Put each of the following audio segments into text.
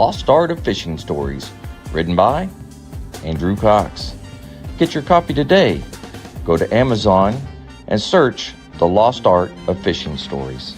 Lost Art of Fishing Stories, written by Andrew Cox. Get your copy today. Go to Amazon and search The Lost Art of Fishing Stories.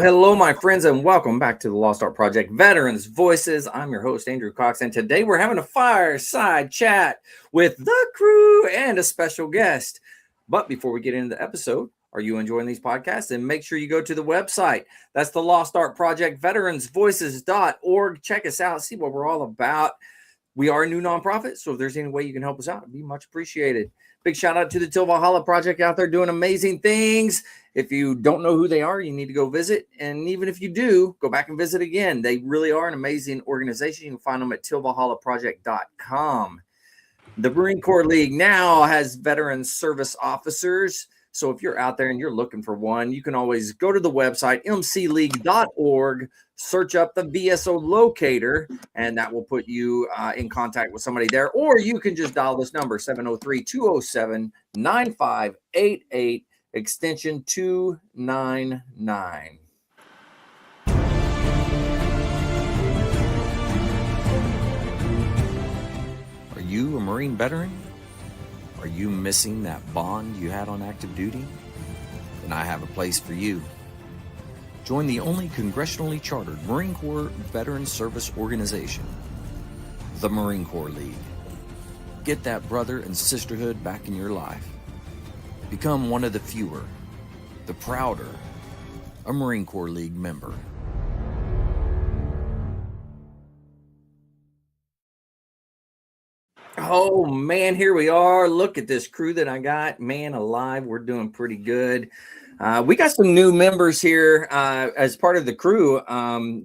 Hello, my friends, and welcome back to the Lost Art Project Veterans Voices. I'm your host, Andrew Cox, and today we're having a fireside chat with the crew and a special guest. But before we get into the episode, are you enjoying these podcasts? And make sure you go to the website. That's the Lost Art Project, veteransvoices.org. Check us out, see what we're all about. We are a new nonprofit, so if there's any way you can help us out, it'd be much appreciated. Big shout out to the Till Valhalla Project out there doing amazing things. If you don't know who they are, you need to go visit. And even if you do, go back and visit again. They really are an amazing organization. You can find them at tillvalhallaproject.com. The Marine Corps League now has veteran service officers. So if you're out there and you're looking for one, you can always go to the website, mcleague.org, search up the VSO locator, and that will put you in contact with somebody there. Or you can just dial this number, 703-207-9588, extension 299. Are you a Marine veteran? Are you missing that bond you had on active duty? Then I have a place for you. Join the only congressionally chartered Marine Corps Veteran Service Organization, the Marine Corps League. Get that brother and sisterhood back in your life. Become one of the fewer, the prouder, a Marine Corps League member. Oh, man, here we are. Look at this crew that I got. Man alive, we're doing pretty good. We got some new members here as part of the crew.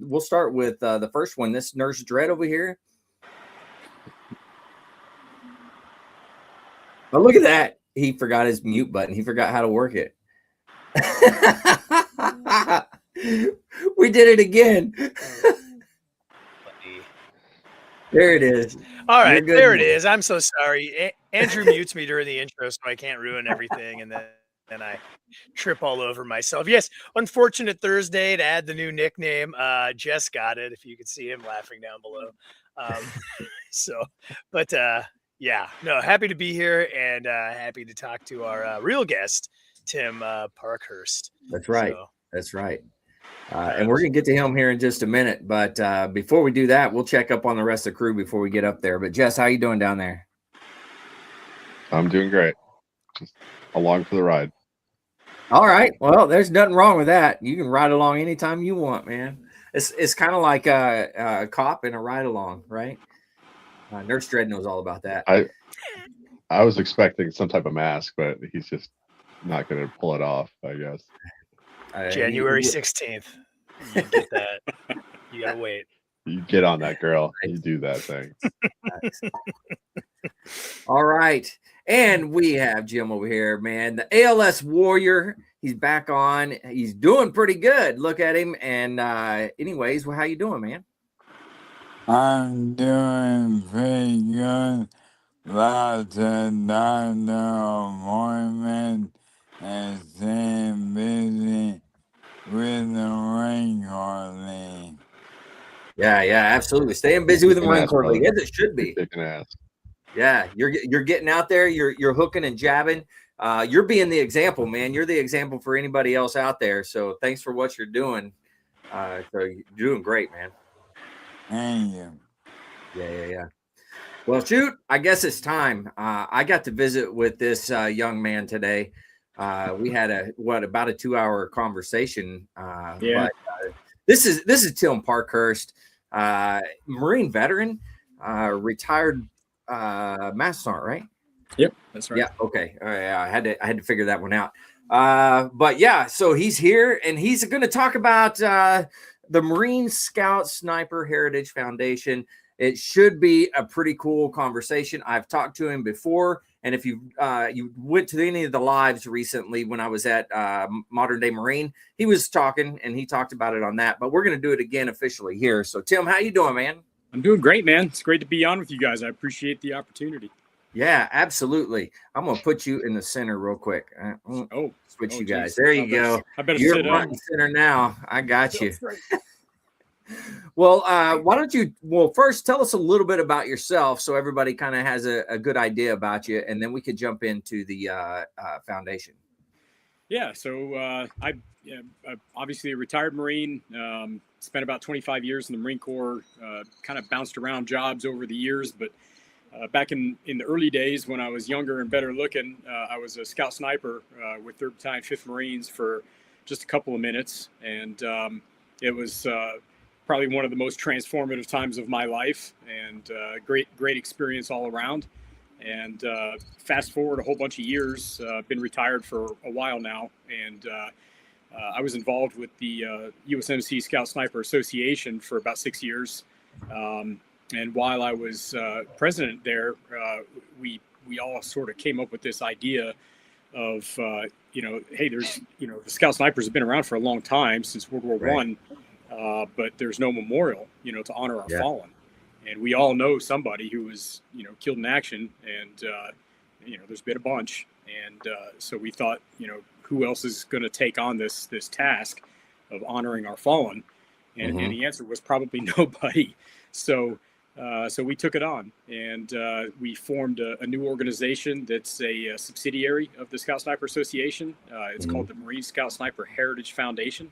We'll start with the first one. This Nurse Dread over here. Oh, look at that. He forgot his mute button. He forgot how to work it. We did it again. There it is. All right, there it is. I'm so sorry. Andrew mutes me during the intro, so I can't ruin everything, and then I trip all over myself. Yes, unfortunate Thursday to add the new nickname. Jess got it, if you could see him laughing down below. Yeah, no, happy to be here and happy to talk to our real guest, Tim Parkhurst. That's right. That's right. And we're going to get to him here in just a minute. But before we do that, we'll check up on the rest of the crew before we get up there. But Jess, how you doing down there? I'm doing great. Just along for the ride. All right. Well, there's nothing wrong with that. You can ride along anytime you want, man. It's kind of like a cop and a ride along, right? Nurse Dread knows all about that. I was expecting some type of mask, but he's just not going to pull it off, I guess. January 16th. You get that. You gotta wait. You get on that, girl. You do that thing. Nice. All right. And we have Jim over here, man. The ALS Warrior. He's back on. He's doing pretty good. Look at him. And anyways, well, how you doing, man? I'm doing pretty good. Lots of doctor appointments and staying busy with the Marine Corps League. Yeah, absolutely. Staying busy with the Marine Corps League, as it should be. Kicking ass. Yeah, you're getting out there. You're hooking and jabbing. You're being the example, man. You're the example for anybody else out there. So thanks for what you're doing. So you're doing great, man. Thank you. Yeah. Well, shoot, I guess it's time. I got to visit with this young man today. We had about a 2-hour conversation. But, this is Tim Parkhurst. Marine veteran, retired Master Sergeant, right? Yep, that's right. Yeah. Okay. All right, yeah, I had to figure that one out. But yeah, so he's here and he's going to talk about the Marine Scout Sniper Heritage Foundation. It should be a pretty cool conversation. I've talked to him before, and if you went to any of the lives recently when I was at Modern Day Marine, he was talking and he talked about it on that. But we're going to do it again officially here. So Tim, how you doing, man? I'm doing great, man. It's great to be on with you guys. I appreciate the opportunity. Yeah, absolutely. I'm gonna put you in the center real quick. Switch you guys. There you go. I better You're sit front up. and center now. I got you. That's right. Well, why don't you? Well, first tell us a little bit about yourself, so everybody kind of has a good idea about you, and then we could jump into the foundation. Yeah. So I'm obviously a retired Marine. Spent about 25 years in the Marine Corps. Kind of bounced around jobs over the years, but back in the early days when I was younger and better looking, I was a scout sniper with 3rd Battalion, 5th Marines for just a couple of minutes. And it was probably one of the most transformative times of my life, and great experience all around. And fast forward a whole bunch of years, been retired for a while now. And I was involved with the USMC Scout Sniper Association for about 6 years. And while I was president there, we all sort of came up with this idea of, hey, there's, the Scout Snipers have been around for a long time, since World War One, but there's no memorial, to honor our fallen. And we all know somebody who was, killed in action, and, there's been a bunch. And so we thought, who else is going to take on this task of honoring our fallen? And the answer was probably nobody. So we took it on, and we formed a new organization that's a subsidiary of the Scout Sniper Association. It's called the Marine Scout Sniper Heritage Foundation.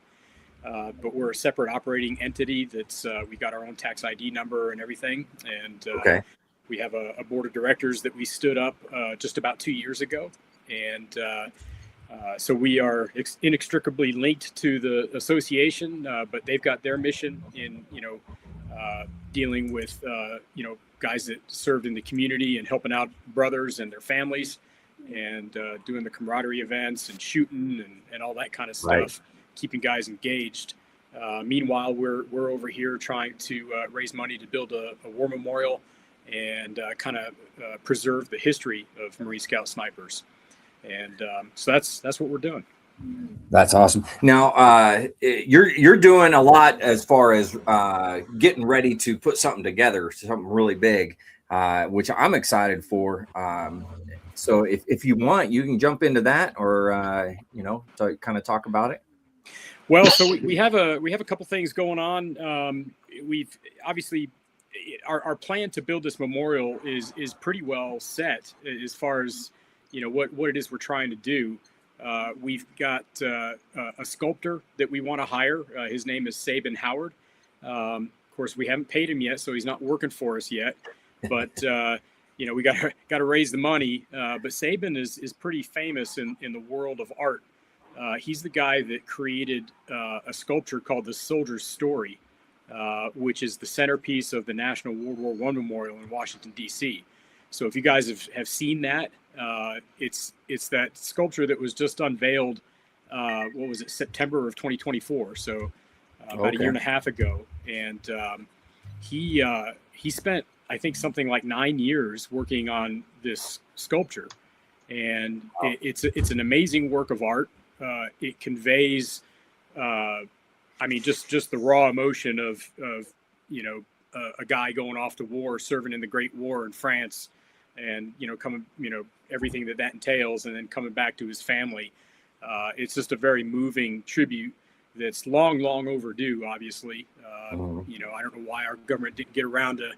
But we're a separate operating entity that's we got our own tax ID number and everything. And we have a board of directors that we stood up just about 2 years ago. And so we are inextricably linked to the association, but they've got their mission in, dealing with, guys that served in the community and helping out brothers and their families, and doing the camaraderie events and shooting and all that kind of stuff, keeping guys engaged. Meanwhile, we're over here trying to raise money to build a war memorial and kind of preserve the history of Marine Scout snipers. And so that's what we're doing. That's awesome. Now, you're doing a lot as far as getting ready to put something together, something really big, which I'm excited for. So if you want, you can jump into that, or to kind of talk about it. Well, so we have a couple things going on. We've obviously our plan to build this memorial is pretty well set as far as what it is we're trying to do. We've got a sculptor that we want to hire. His name is Sabin Howard. Of course, we haven't paid him yet, so he's not working for us yet. But we got to raise the money. But Sabin is pretty famous in the world of art. He's the guy that created a sculpture called the Soldier's Story, which is the centerpiece of the National World War I Memorial in Washington, D.C. So if you guys have seen that, it's that sculpture that was just unveiled, September of 2024. So about a year and a half ago. And he spent, I think, something like 9 years working on this sculpture. And it's an amazing work of art. It conveys, just the raw emotion of a guy going off to war, serving in the Great War in France, and coming, everything that entails, and then coming back to his family. It's just a very moving tribute that's long overdue. Obviously, I don't know why our government didn't get around to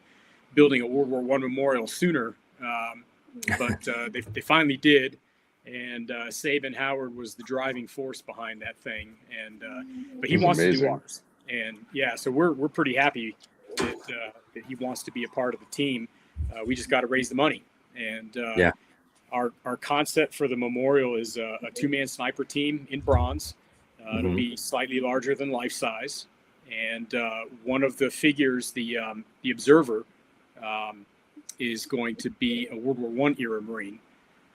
building a World War I memorial sooner, but they finally did. And Sabin Howard was the driving force behind that thing, and but he wants to do ours, and so we're pretty happy that he wants to be a part of the team. We just got to raise the money, and our concept for the memorial is a 2-man sniper team in bronze. It'll be slightly larger than life size, And one of the figures, the observer, is going to be a World War I era Marine,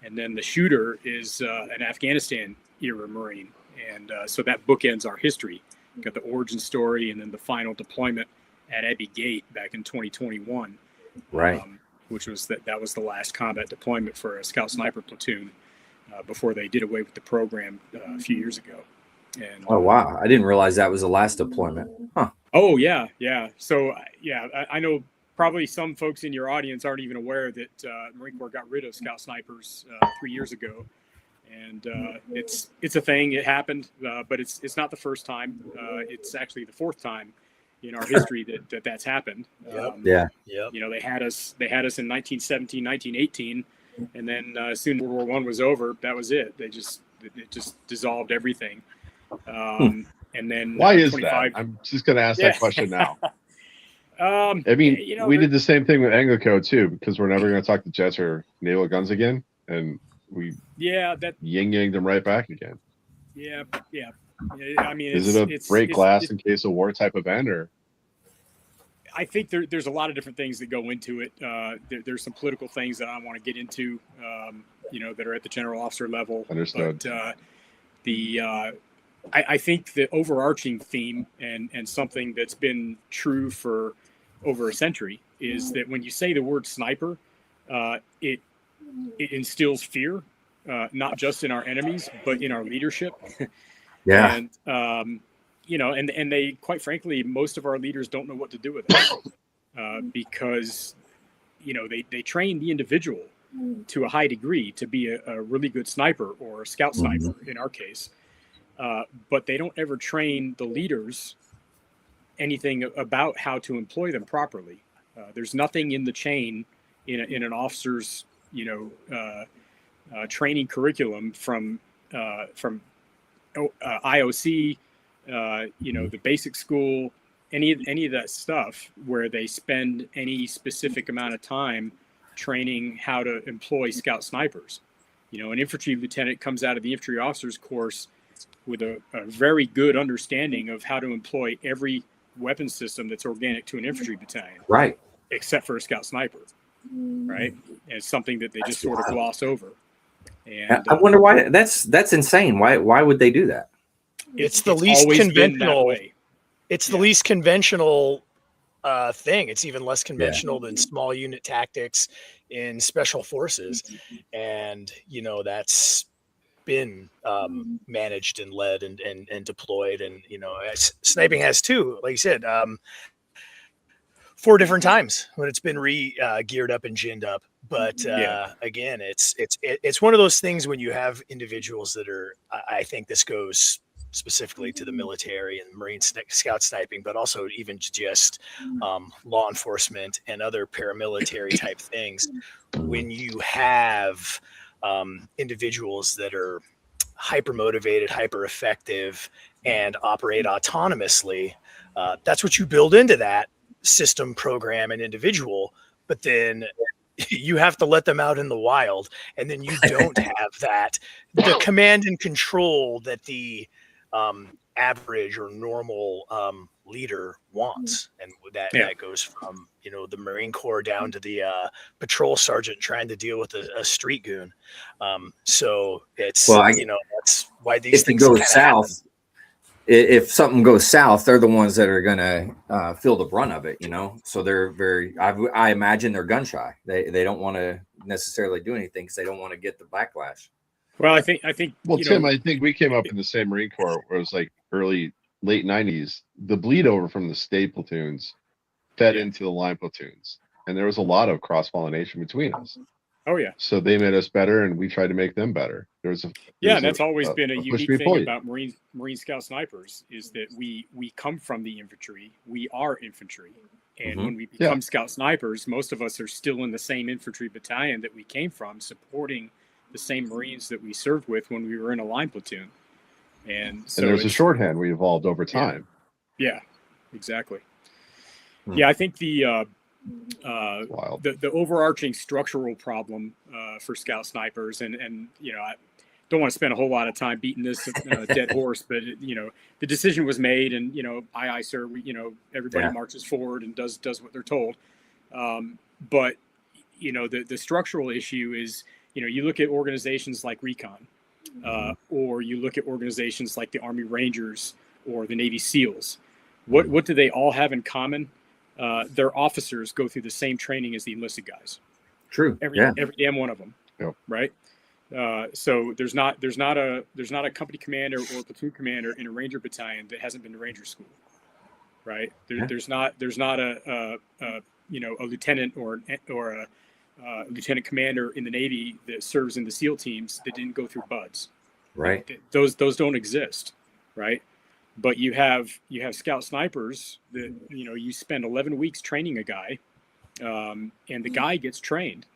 and then the shooter is an Afghanistan era Marine. And so that bookends our history. We've got the origin story, and then the final deployment at Abbey Gate back in 2021, Right. Which was that was the last combat deployment for a Scout Sniper platoon before they did away with the program a few years ago. And Oh wow, I didn't realize that was the last deployment. Huh. oh yeah. So I know probably some folks in your audience aren't even aware that Marine Corps got rid of Scout Snipers 3 years ago. And it's a thing. It happened, but it's not the first time. It's actually the fourth time in our history that's happened. Yep. You know, they had us in 1917, 1918, and then as soon as World War I was over, that was it. It just dissolved everything. And then Why is that? I'm just going to ask that question now. I mean, you know, we did the same thing with Anglico too, because we're never going to talk to jets or naval guns again, and we yin-yang them right back again. Yeah. I mean, is it a break glass in case of war type event, or? I think there's a lot of different things that go into it. There's some political things that I want to get into, you know, that are at the general officer level. Understood. But I think the overarching theme and something that's been true for over a century is that when you say the word sniper, it instills fear, not just in our enemies, but in our leadership. Yeah. And, you know, and they, quite frankly, most of our leaders don't know what to do with it because, you know, they train the individual to a high degree to be a really good sniper or a scout sniper in our case. But they don't ever train the leaders anything about how to employ them properly. There's nothing in the chain in an officer's, you know, training curriculum from IOC, you know, the basic school, any of that stuff where they spend any specific amount of time training how to employ scout snipers. You know, an infantry lieutenant comes out of the infantry officers course with a very good understanding of how to employ every weapon system that's organic to an infantry battalion. Right. Except for a scout sniper. Right. And it's something that they just sort of gloss over. And I wonder why that's insane. Why would they do that? It's the least conventional. It's the Yeah. least conventional thing. It's even less conventional than small unit tactics in special forces, and you know that's been managed and led and deployed, and you know sniping has too, like you said, 4 different times when it's been geared up and ginned up. But again, it's one of those things when you have individuals that are, I think this goes specifically to the military and Marine scout sniping, but also even just law enforcement and other paramilitary type things. When you have individuals that are hyper motivated, hyper effective, and operate autonomously, that's what you build into that system, program, and individual. But then you have to let them out in the wild, and then you don't have the command and control that the average or normal leader wants, and that goes from, you know, the Marine Corps down to the patrol sergeant trying to deal with a street goon. So it's, you know, that's why these things go south. Happen. If something goes south, they're the ones that are going to feel the brunt of it, you know? So they're I imagine they're gun shy. They don't want to necessarily do anything because they don't want to get the backlash. Well, I think. Well, Tim, I think we came up in the same Marine Corps where it was like late 90s. The bleed over from the state platoons fed into the line platoons, and there was a lot of cross-pollination between us. Oh yeah. So they made us better, and we tried to make them better. That's always been a unique thing about Marine Scout Snipers is that we come from the infantry. We are infantry, and when we become Scout Snipers, most of us are still in the same infantry battalion that we came from, supporting the same Marines that we served with when we were in a line platoon. And so there's a shorthand we evolved over time. Yeah, exactly. Yeah, I think the overarching structural problem for Scout Snipers, and you know, don't want to spend a whole lot of time beating this dead horse, but the decision was made, and aye, sir. Everybody marches forward and does what they're told. But the structural issue is, you look at organizations like Recon, or you look at organizations like the Army Rangers or the Navy SEALs. What do they all have in common? Their officers go through the same training as the enlisted guys. True. Every damn one of them. Yep. Right. So there's not a company commander or platoon commander in a Ranger battalion that hasn't been to Ranger school. Right. There's not a lieutenant or a lieutenant commander in the Navy that serves in the SEAL teams that didn't go through BUDS. Right. Those don't exist. Right. But you have scout snipers that, you spend 11 weeks training a guy, and the guy gets trained.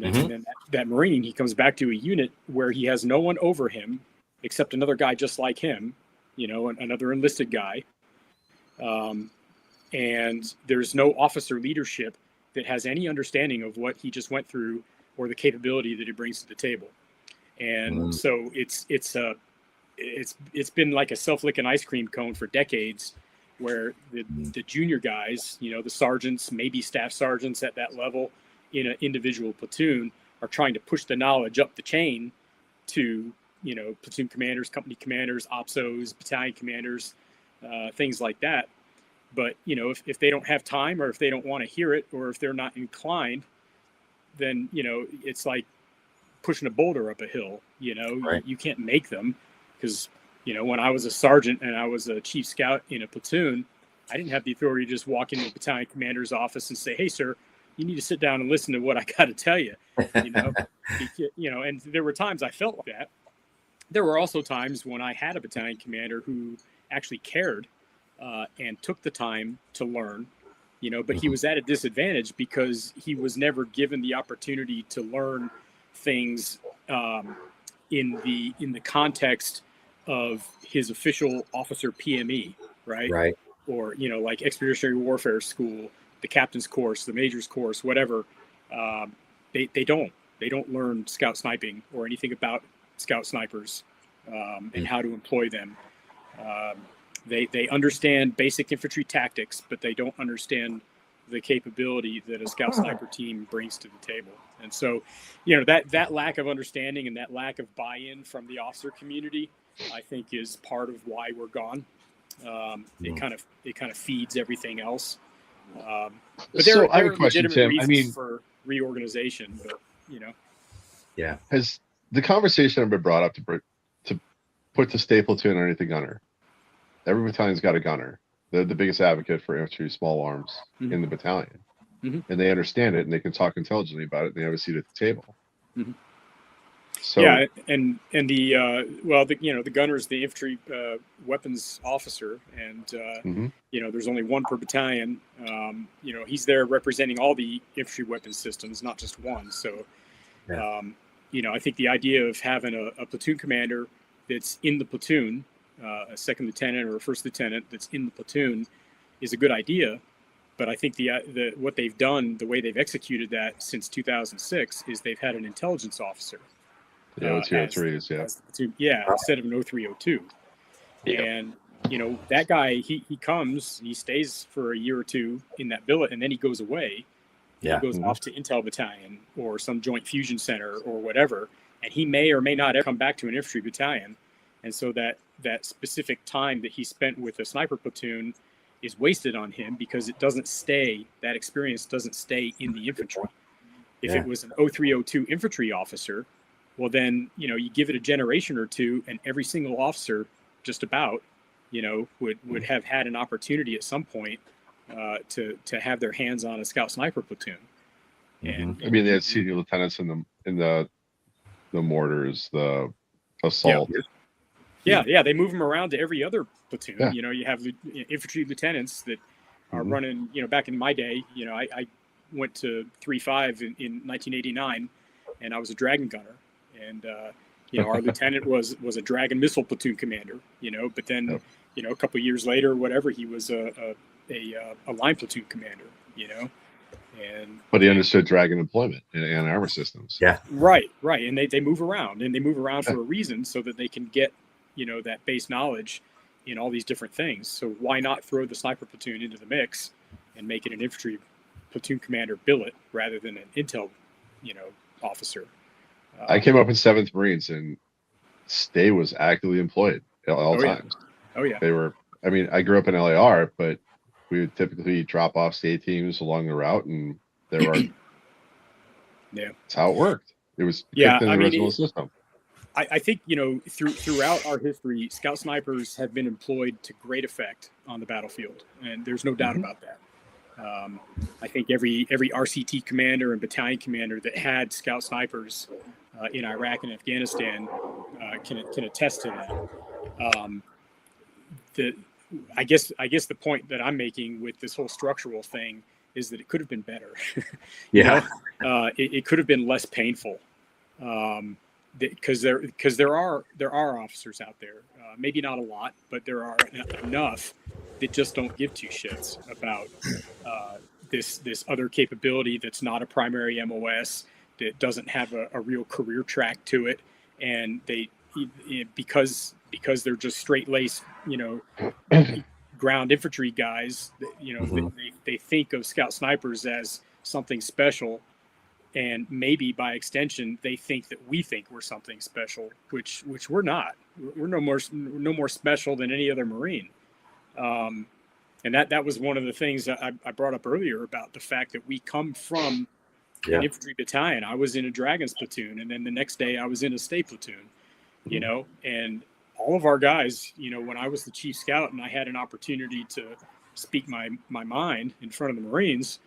And then that Marine, he comes back to a unit where he has no one over him except another guy just like him, another enlisted guy. And there's no officer leadership that has any understanding of what he just went through or the capability that he brings to the table. And so it's been like a self-licking ice cream cone for decades, where the junior guys, the sergeants, maybe staff sergeants at that level in an individual platoon, are trying to push the knowledge up the chain to, platoon commanders, company commanders, OPSOs, battalion commanders, things like that. But, if they don't have time, or if they don't want to hear it, or if they're not inclined, then, it's like pushing a boulder up a hill. Right. You can't make them. Because, when I was a sergeant and I was a chief scout in a platoon, I didn't have the authority to just walk into the battalion commander's office and say, "Hey, sir, you need to sit down and listen to what I got to tell you." And there were times I felt like that. There were also times when I had a battalion commander who actually cared and took the time to learn, but he was at a disadvantage because he was never given the opportunity to learn things in the context of his official officer PME, right? Or like Expeditionary Warfare School, the Captain's Course, the Major's Course, whatever. They don't learn scout sniping or anything about scout snipers and how to employ them. They understand basic infantry tactics, but they don't understand the capability that a scout sniper team brings to the table. And so, that lack of understanding and that lack of buy-in from the officer community, I think, is part of why we're gone. It kind of feeds everything else. But there I have are a question, legitimate Tim. reasons for reorganization, but Yeah. Has the conversation ever been brought up to put the stay platoon underneath the gunner? Every battalion's got a gunner. They're the biggest advocate for infantry small arms in the battalion. And they understand it, and they can talk intelligently about it, and they have a seat at the table. So yeah, and the gunner is the infantry weapons officer, and there's only one per battalion. He's there representing all the infantry weapons systems, not just one. So, I think the idea of having a platoon commander that's in the platoon, a second lieutenant or a first lieutenant that's in the platoon, is a good idea. But I think what they've done, the way they've executed that since 2006, is they've had an intelligence officer. The O303s, instead of an O302. And, that guy, he comes, he stays for a year or two in that billet, and then he goes away. He goes off to Intel Battalion or some joint fusion center or whatever, and he may or may not ever come back to an infantry battalion. And so that specific time that he spent with a sniper platoon is wasted on him because that experience doesn't stay in the infantry. If it was an O302 infantry officer, well then, you give it a generation or two, and every single officer just about, would have had an opportunity at some point to have their hands on a scout sniper platoon. And they had senior lieutenants in the mortars, the assault. Yeah, they move them around to every other platoon. You have infantry lieutenants that are running. Back in my day, I went to 3.5 in 1989, and I was a Dragon gunner, and our lieutenant was a Dragon missile platoon commander. But then a couple of years later, whatever, he was a line platoon commander. But he understood dragon employment and armor systems. Yeah. Right. And they move around, and they move around for a reason, so that they can get, that base knowledge in all these different things. So why not throw the sniper platoon into the mix and make it an infantry platoon commander billet rather than an intel, officer? I came up in 7th Marines, and Stay was actively employed at all times. Oh yeah. They were. I mean, I grew up in LAR, but we would typically drop off Stay teams along the route, and there were. Yeah. That's how it worked. It was cooked in the original system. I think, throughout our history, scout snipers have been employed to great effect on the battlefield, and there's no doubt about that. I think every RCT commander and battalion commander that had scout snipers in Iraq and Afghanistan can attest to that. I guess the point that I'm making with this whole structural thing is that it could have been better. It could have been less painful. Because there are officers out there, maybe not a lot, but there are enough that just don't give two shits about this other capability that's not a primary MOS, that doesn't have a real career track to it, and because they're just straight laced, ground infantry guys, they think of scout snipers as something special. And maybe by extension, they think that we think we're something special, which we're not. We're no more special than any other Marine. And that was one of the things that I brought up earlier about the fact that we come from an infantry battalion. I was in a Dragons platoon, and then the next day I was in a Stay platoon. And all of our guys, when I was the chief scout and I had an opportunity to speak my mind in front of the Marines,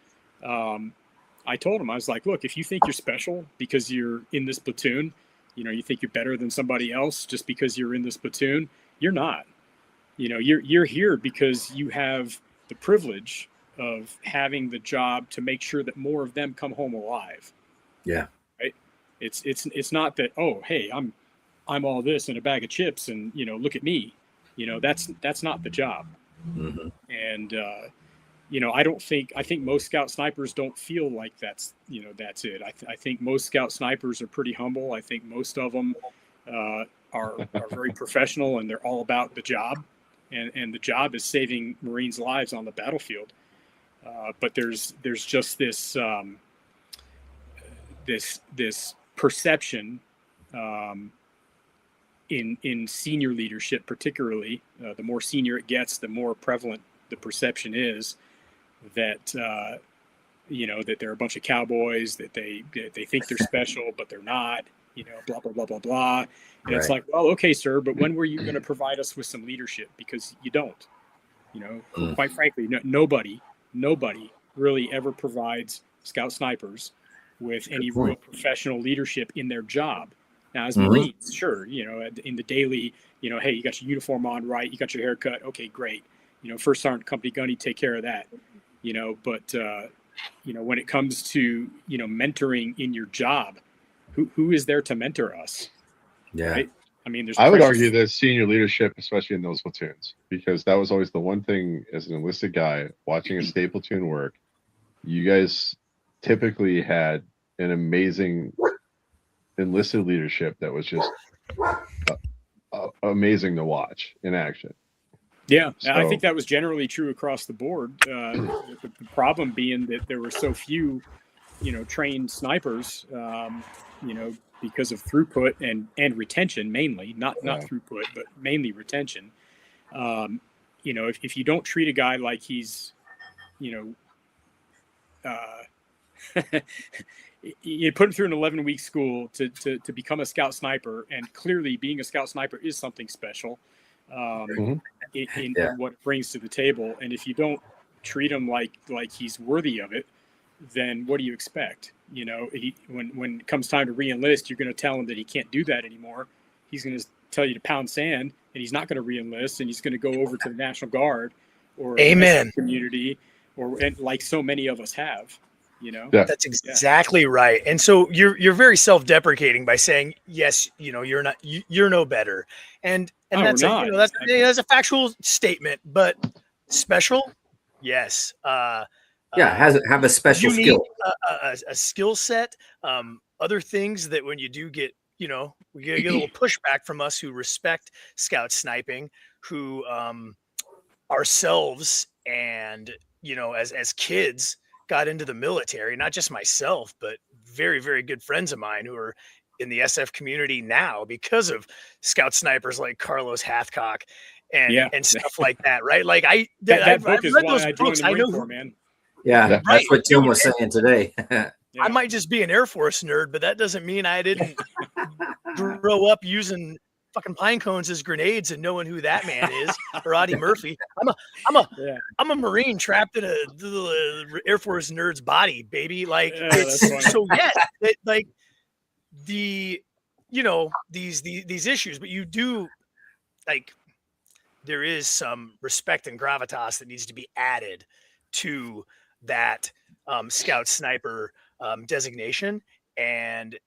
I told him, I was like, look, if you think you're special because you're in this platoon, you think you're better than somebody else just because you're in this platoon, you're not. You're here because you have the privilege of having the job to make sure that more of them come home alive. Yeah. Right. It's not that, oh, hey, I'm all this and a bag of chips and, look at me. That's not the job. Mm-hmm. And, I think most scout snipers don't feel like that's it. I think most scout snipers are pretty humble. I think most of them are very professional, and they're all about the job, and the job is saving Marines' lives on the battlefield. But there's just this perception in senior leadership, particularly the more senior it gets, the more prevalent the perception is that that they're a bunch of cowboys, that they think they're special but they're not, blah blah blah blah blah. And It's like, well, okay, sir, but when were you going to provide us with some leadership? Because you don't. Quite frankly, nobody really ever provides scout snipers with any real professional leadership in their job. Now, as Marines, sure, in the daily, hey, you got your uniform on, right? You got your haircut, okay, great. First Sergeant Company Gunny, take care of that. But when it comes to mentoring in your job, who is there to mentor us? Yeah. Right? I mean, I would argue that senior leadership, especially in those platoons, because that was always the one thing as an enlisted guy watching a Stay platoon work. You guys typically had an amazing enlisted leadership that was just amazing to watch in action. Yeah, I think that was generally true across the board. The problem being that there were so few, trained snipers, because of throughput and retention mainly, not throughput, but mainly retention. If you don't treat a guy like he's, you put him through an 11-week school to become a scout sniper, and clearly being a scout sniper is something special. In what it brings to the table, and if you don't treat him like he's worthy of it, then what do you expect? When it comes time to re-enlist, you're going to tell him that he can't do that anymore. He's going to tell you to pound sand, and he's not going to re-enlist, and he's going to go over to the National Guard or Amen community, and like so many of us have. That's exactly right. And so you're very self-deprecating by saying, yes, you're no better. And that's a factual statement, but special. Yes. Yeah, have a special you need skill. a skill set, other things that when you do get, we get a little pushback from us who respect scout sniping, who ourselves and as kids got into the military, not just myself, but very, very good friends of mine who are in the SF community now because of scout snipers like Carlos Hathcock Yeah. and stuff like that, right? Like That book I've is read why those I joined books. the I know Marine Corps, who, man. Yeah. That's right, what Tim dude, was saying today. I might just be an Air Force nerd, but that doesn't mean I didn't grow up using fucking pine cones as grenades and knowing who that man is, or Audie Murphy. Yeah. I'm a Marine trapped in a Air Force nerd's body, baby. Like Yeah, that's funny. so yes, like these issues, but you do like there is some respect and gravitas that needs to be added to that scout sniper designation, and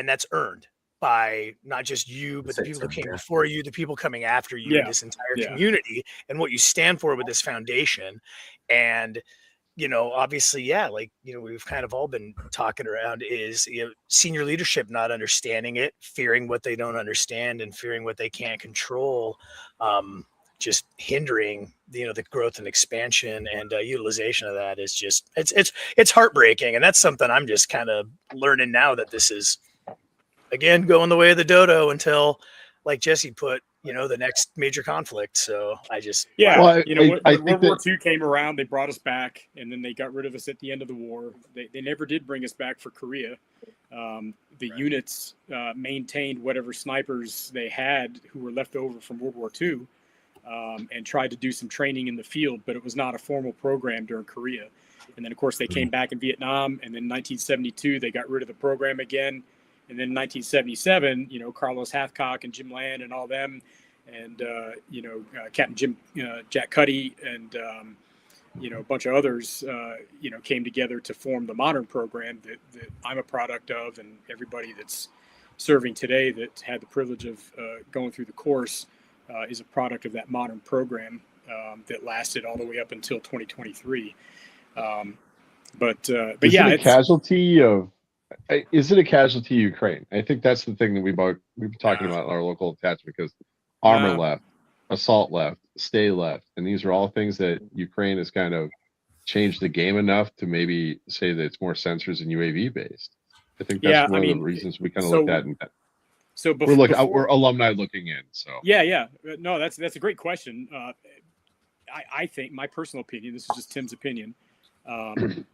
that's earned by not just you, but the people that came before you, the people coming after you, Yeah. this entire Yeah. community, and what you stand for with this foundation. And obviously, yeah, like we've kind of all been talking around is senior leadership not understanding it, fearing what they don't understand, and fearing what they can't control. Just hindering the growth and expansion and utilization of that is just it's heartbreaking. And that's something I'm just kind of learning now, that this is again going the way of the dodo until, like Jesse put, the next major conflict. So I just Yeah, Well, when I World think War that II came around, they brought us back, and then they got rid of us at the end of the war. They never did bring us back for Korea. The units maintained whatever snipers they had who were left over from World War II, and tried to do some training in the field, but it was not a formal program during Korea. And then, of course, they came back in Vietnam, and then 1972, they got rid of the program again. And then 1977, Carlos Hathcock and Jim Land and all them, and Captain Jim Jack Cuddy and a bunch of others came together to form the modern program that I'm a product of, and everybody that's serving today that had the privilege of going through the course is a product of that modern program that lasted all the way up until 2023. But is yeah, it a casualty of? Is it a casualty of Ukraine? I think that's the thing that we've been talking about in our local attachment, because armor left, assault left, stay left, and these are all things that Ukraine has kind of changed the game enough to maybe say that it's more sensors and UAV based. I think that's one of the reasons we kind of looked at. And so we're alumni looking in. So yeah, no, that's a great question. I think, my personal opinion, this is just Tim's opinion. And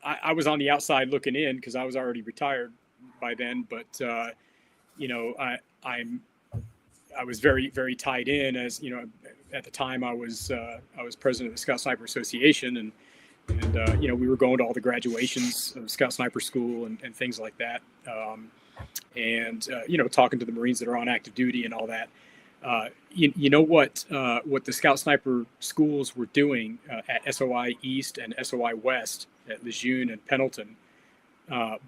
I was on the outside looking in because I was already retired by then, but I was very, very tied in, as at the time I was president of the Scout Sniper Association, and we were going to all the graduations of Scout Sniper School and things like that, and talking to the Marines that are on active duty and all that. What the Scout Sniper schools were doing at SOI East and SOI West at Lejeune and Pendleton,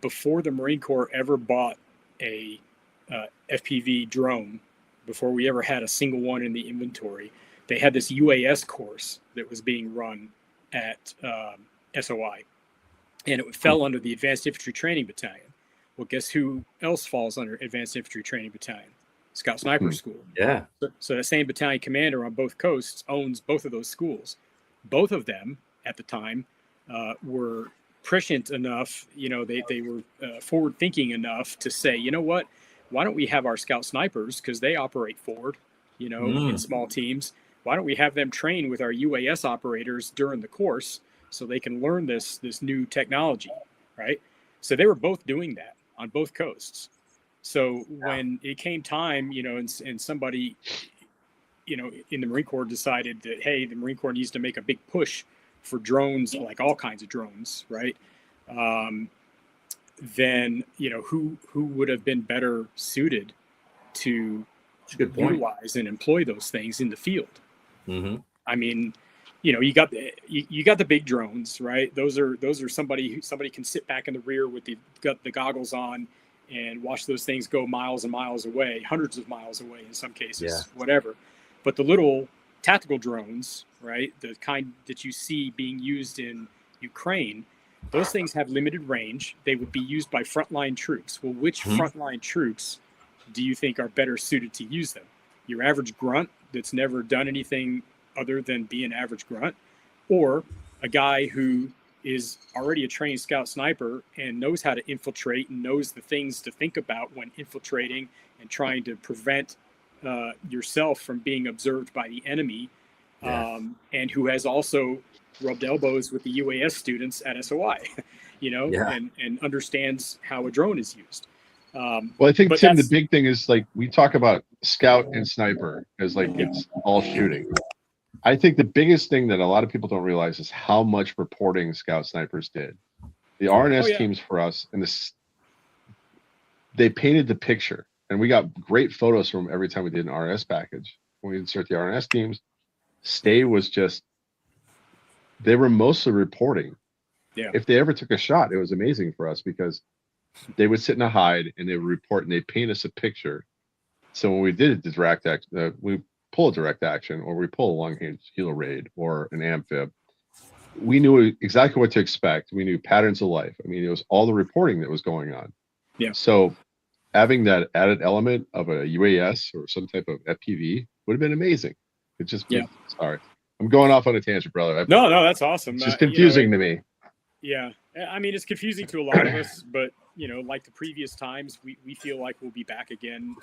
before the Marine Corps ever bought a FPV drone, before we ever had a single one in the inventory, they had this UAS course that was being run at SOI, and it fell under the Advanced Infantry Training Battalion. Well, guess who else falls under Advanced Infantry Training Battalion? Scout Sniper School. Yeah. So the same battalion commander on both coasts owns both of those schools. Both of them at the time were prescient enough, they were forward thinking enough to say, what, why don't we have our Scout Snipers, because they operate forward, in small teams. Why don't we have them train with our UAS operators during the course so they can learn this new technology, right? So they were both doing that on both coasts. So when it came time, and somebody, in the Marine Corps decided that, hey, the Marine Corps needs to make a big push for drones, like all kinds of drones, right? Then, who would have been better suited to utilize and employ those things in the field? Mm-hmm. I mean, you got the big drones, right? Those are somebody can sit back in the rear with the goggles on and watch those things go miles and miles away, hundreds of miles away in some cases, whatever. But the little tactical drones, right, the kind that you see being used in Ukraine, those things have limited range. They would be used by frontline troops. Well, which frontline troops do you think are better suited to use them? Your average grunt that's never done anything other than be an average grunt, or a guy who is already a trained scout sniper and knows how to infiltrate and knows the things to think about when infiltrating and trying to prevent yourself from being observed by the enemy, and who has also rubbed elbows with the UAS students at SOI, and understands how a drone is used. Well, I think, Tim, the big thing is, like, we talk about scout and sniper as like it's all shooting. I think the biggest thing that a lot of people don't realize is how much reporting scout snipers did. The RNS teams for us, and they painted the picture, and we got great photos from every time we did an RNS package. When we insert the RNS teams, stay was just, they were mostly reporting. Yeah. If they ever took a shot, it was amazing for us because they would sit in a hide and they would report and they paint us a picture. So when we did the direct action, we pull a direct action, or we pull a long range helo raid or an amphib, we knew exactly what to expect. We knew patterns of life. I mean, it was all the reporting that was going on. Yeah. So having that added element of a UAS or some type of FPV would have been amazing. It just, sorry, I'm going off on a tangent, brother. No, that's awesome. It's just confusing to me. Yeah. I mean, it's confusing to a lot of us, but like the previous times, we feel like we'll be back again.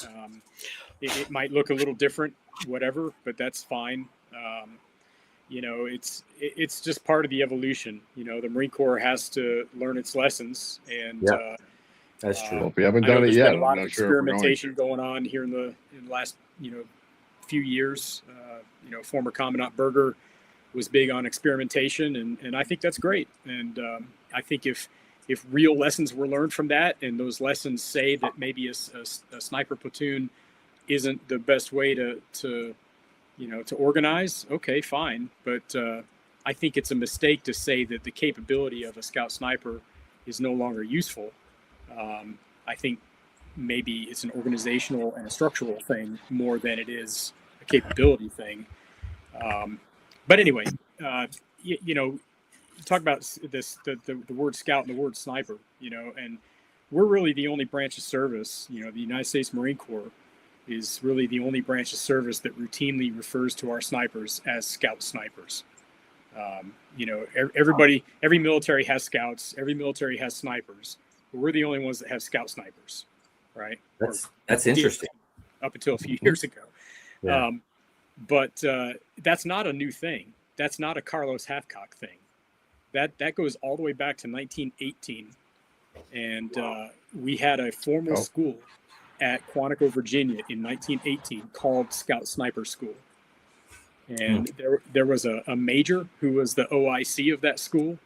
It might look a little different, whatever, but that's fine. It's just part of the evolution. The Marine Corps has to learn its lessons, and that's true. Well, we haven't done it yet. There's been a lot of experimentation going on here in the last few years. Former Commandant Berger was big on experimentation, and I think that's great. And I think if real lessons were learned from that, and those lessons say that maybe a sniper platoon isn't the best way to organize, okay, fine. But I think it's a mistake to say that the capability of a scout sniper is no longer useful. I think maybe it's an organizational and a structural thing more than it is a capability thing. But anyway, talk about the word scout and the word sniper, and we're really the only branch of service. The United States Marine Corps is really the only branch of service that routinely refers to our snipers as scout snipers. Every military has scouts, every military has snipers, but we're the only ones that have scout snipers, right? That's interesting. Up until a few years ago. Yeah. But that's not a new thing. That's not a Carlos Hathcock thing. That goes all the way back to 1918. And we had a formal school at Quantico, Virginia in 1918 called Scout Sniper School. And there was a major who was the OIC of that school.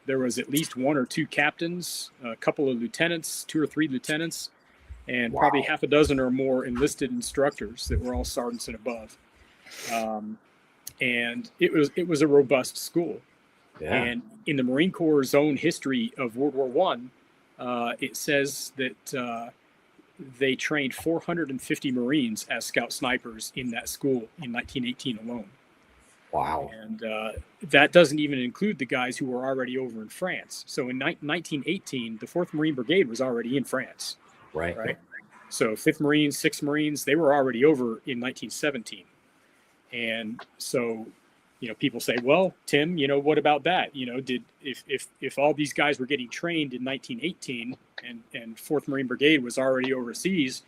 There was at least one or two captains, a couple of lieutenants, 2 or 3 lieutenants, and probably half a dozen or more enlisted instructors that were all sergeants and above. And it was a robust school. Yeah. And in the Marine Corps' own history of World War I, it says that they trained 450 Marines as scout snipers in that school in 1918 alone. Wow. And that doesn't even include the guys who were already over in France. So in 1918, the 4th Marine Brigade was already in France. Right. So 5th Marines, 6th Marines, they were already over in 1917. And so, people say, well, Tim, what about that? If all these guys were getting trained in 1918 and 4th Marine Brigade was already overseas,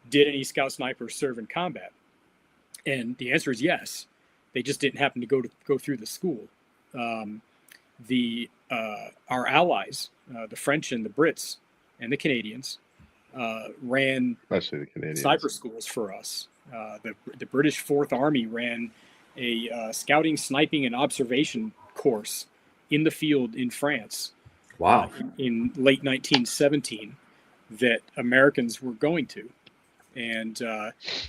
did any scout snipers serve in combat? And the answer is yes. They just didn't happen to go through the school. Our allies, the French and the Brits and the Canadians, ran especially the Canadians sniper schools for us. The British 4th Army ran a scouting, sniping, and observation course in the field in France. Wow! In late 1917, that Americans were going to, and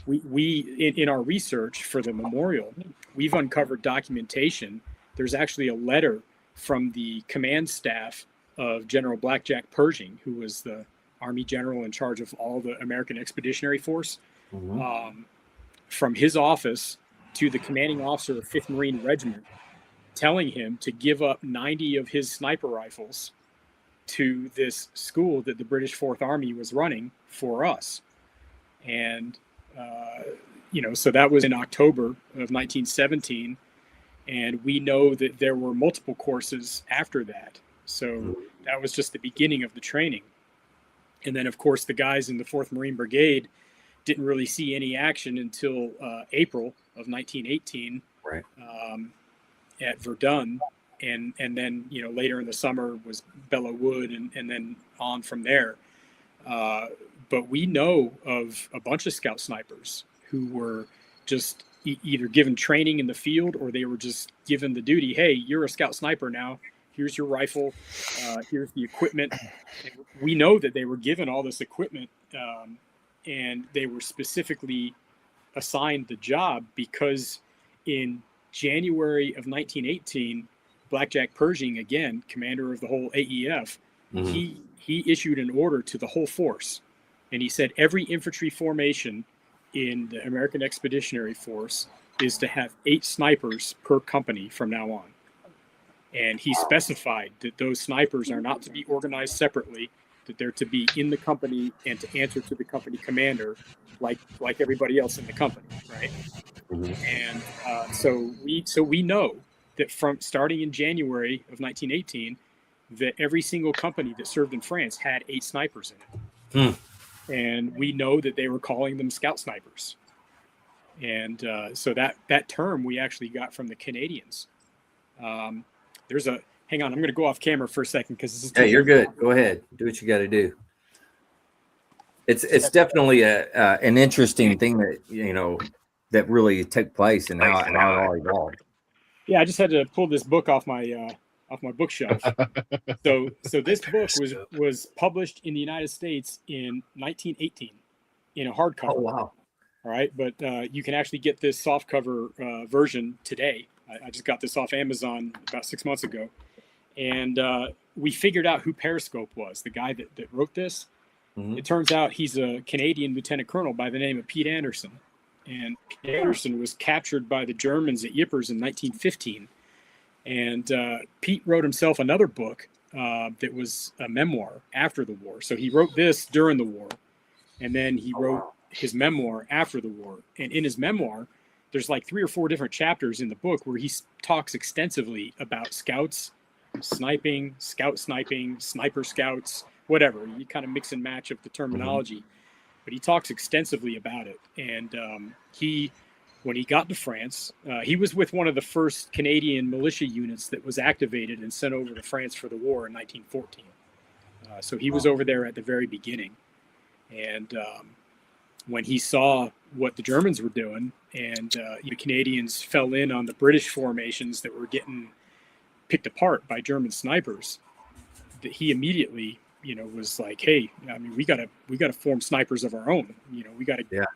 we in our research for the memorial, we've uncovered documentation. There's actually a letter from the command staff of General Blackjack Pershing, who was the Army general in charge of all the American Expeditionary Force, from his office to the commanding officer of 5th Marine Regiment, telling him to give up 90 of his sniper rifles to this school that the British Fourth Army was running for us. And, so that was in October of 1917. And we know that there were multiple courses after that. So that was just the beginning of the training. And then, of course, the guys in the 4th Marine Brigade didn't really see any action until April of 1918 Right. At Verdun. And then, later in the summer was Belleau Wood and then on from there. But we know of a bunch of scout snipers who were just either given training in the field or they were just given the duty. Hey, you're a scout sniper now. Here's your rifle. Here's the equipment. And we know that they were given all this equipment and they were specifically assigned the job because in January of 1918, Blackjack Pershing, again, commander of the whole AEF, he issued an order to the whole force. And he said every infantry formation in the American Expeditionary Force is to have 8 snipers per company from now on. And he specified that those snipers are not to be organized separately, that they're to be in the company and to answer to the company commander like everybody else in the company, right? And so we know that from starting in January of 1918, that every single company that served in France had 8 snipers in it. And we know that they were calling them scout snipers. And so that term we actually got from the Canadians. Hang on, I'm going to go off camera for a second because this is. Hey, you're good. Go ahead. Do what you got to do. It's definitely an interesting thing that, that really took place and how it all evolved. Yeah, I just had to pull this book off my bookshelf. So this book was published in the United States in 1918 in a hardcover. Oh, wow. All right, but you can actually get this softcover version today. I just got this off Amazon about 6 months ago. And we figured out who Periscope was, the guy that wrote this. It turns out he's a Canadian lieutenant colonel by the name of Pete Anderson. And Pete Anderson was captured by the Germans at Ypres in 1915. And Pete wrote himself another book that was a memoir after the war. So he wrote this during the war, and then he wrote his memoir after the war. And in his memoir, there's like 3 or 4 different chapters in the book where he talks extensively about scouts, sniping, sniper scouts, whatever. You kind of mix and match of the terminology. But he talks extensively about it. And when he got to France, he was with one of the first Canadian militia units that was activated and sent over to France for the war in 1914. So he was over there at the very beginning. And when he saw what the Germans were doing and the Canadians fell in on the British formations that were getting picked apart by German snipers, that he immediately, was like, hey, I mean, we gotta form snipers of our own. We gotta,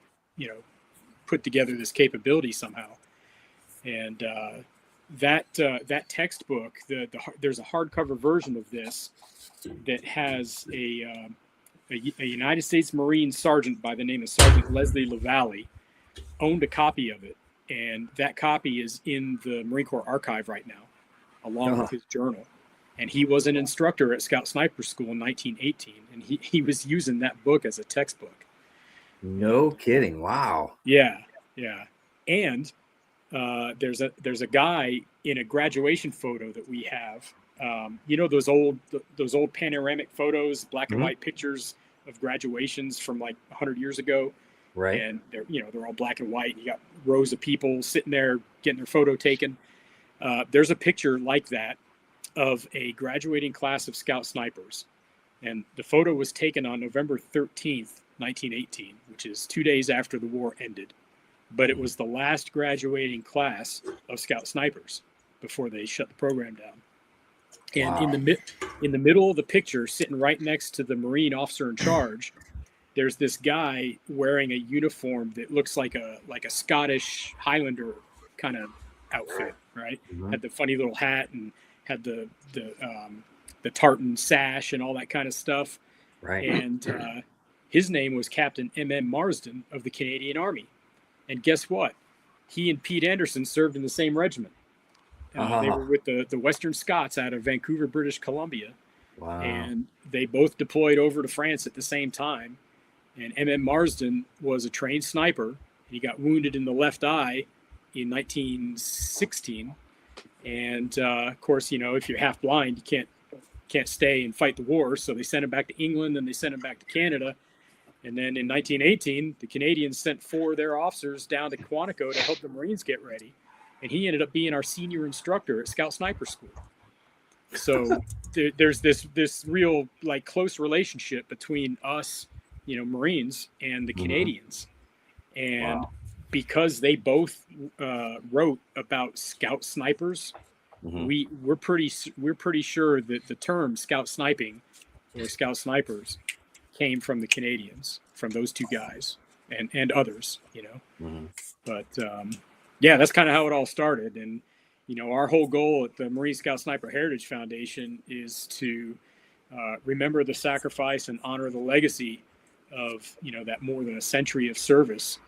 put together this capability somehow. And that textbook, there's a hardcover version of this that has a United States Marine sergeant by the name of Sergeant Leslie LaValle owned a copy of it, and that copy is in the Marine Corps archive right now, along with his journal. And he was an instructor at Scout Sniper School in 1918, and he was using that book as a textbook. No kidding! Wow. Yeah. And there's a guy in a graduation photo that we have. Those old panoramic photos, black and white pictures of graduations from like 100 years ago. Right. And they're all black and white. And you got rows of people sitting there getting their photo taken. There's a picture like that of a graduating class of Scout Snipers. And the photo was taken on November 13th, 1918, which is 2 days after the war ended. But it was the last graduating class of Scout Snipers before they shut the program down. And in the middle of the picture, sitting right next to the Marine officer in charge, there's this guy wearing a uniform that looks like a Scottish Highlander kind of outfit, right? Had the funny little hat and had the tartan sash and all that kind of stuff. Right. And his name was Captain M.M. Marsden of the Canadian Army. And guess what? He and Pete Anderson served in the same regiment. They were with the Western Scots out of Vancouver, British Columbia. Wow. And they both deployed over to France at the same time. And M.M. Marsden was a trained sniper. He got wounded in the left eye in 1916. And of course, if you're half blind, you can't stay and fight the war. So they sent him back to England, and they sent him back to Canada. And then in 1918, the Canadians sent 4 of their officers down to Quantico to help the Marines get ready. And he ended up being our senior instructor at Scout Sniper School. So there's this real close relationship between us, Marines, and the Canadians. And because they both wrote about scout snipers, we're pretty sure that the term scout sniping or scout snipers came from the Canadians, from those 2 guys and others, But yeah, that's kind of how it all started. And our whole goal at the Marine Scout Sniper Heritage Foundation is to remember the sacrifice and honor the legacy of that more than a century of service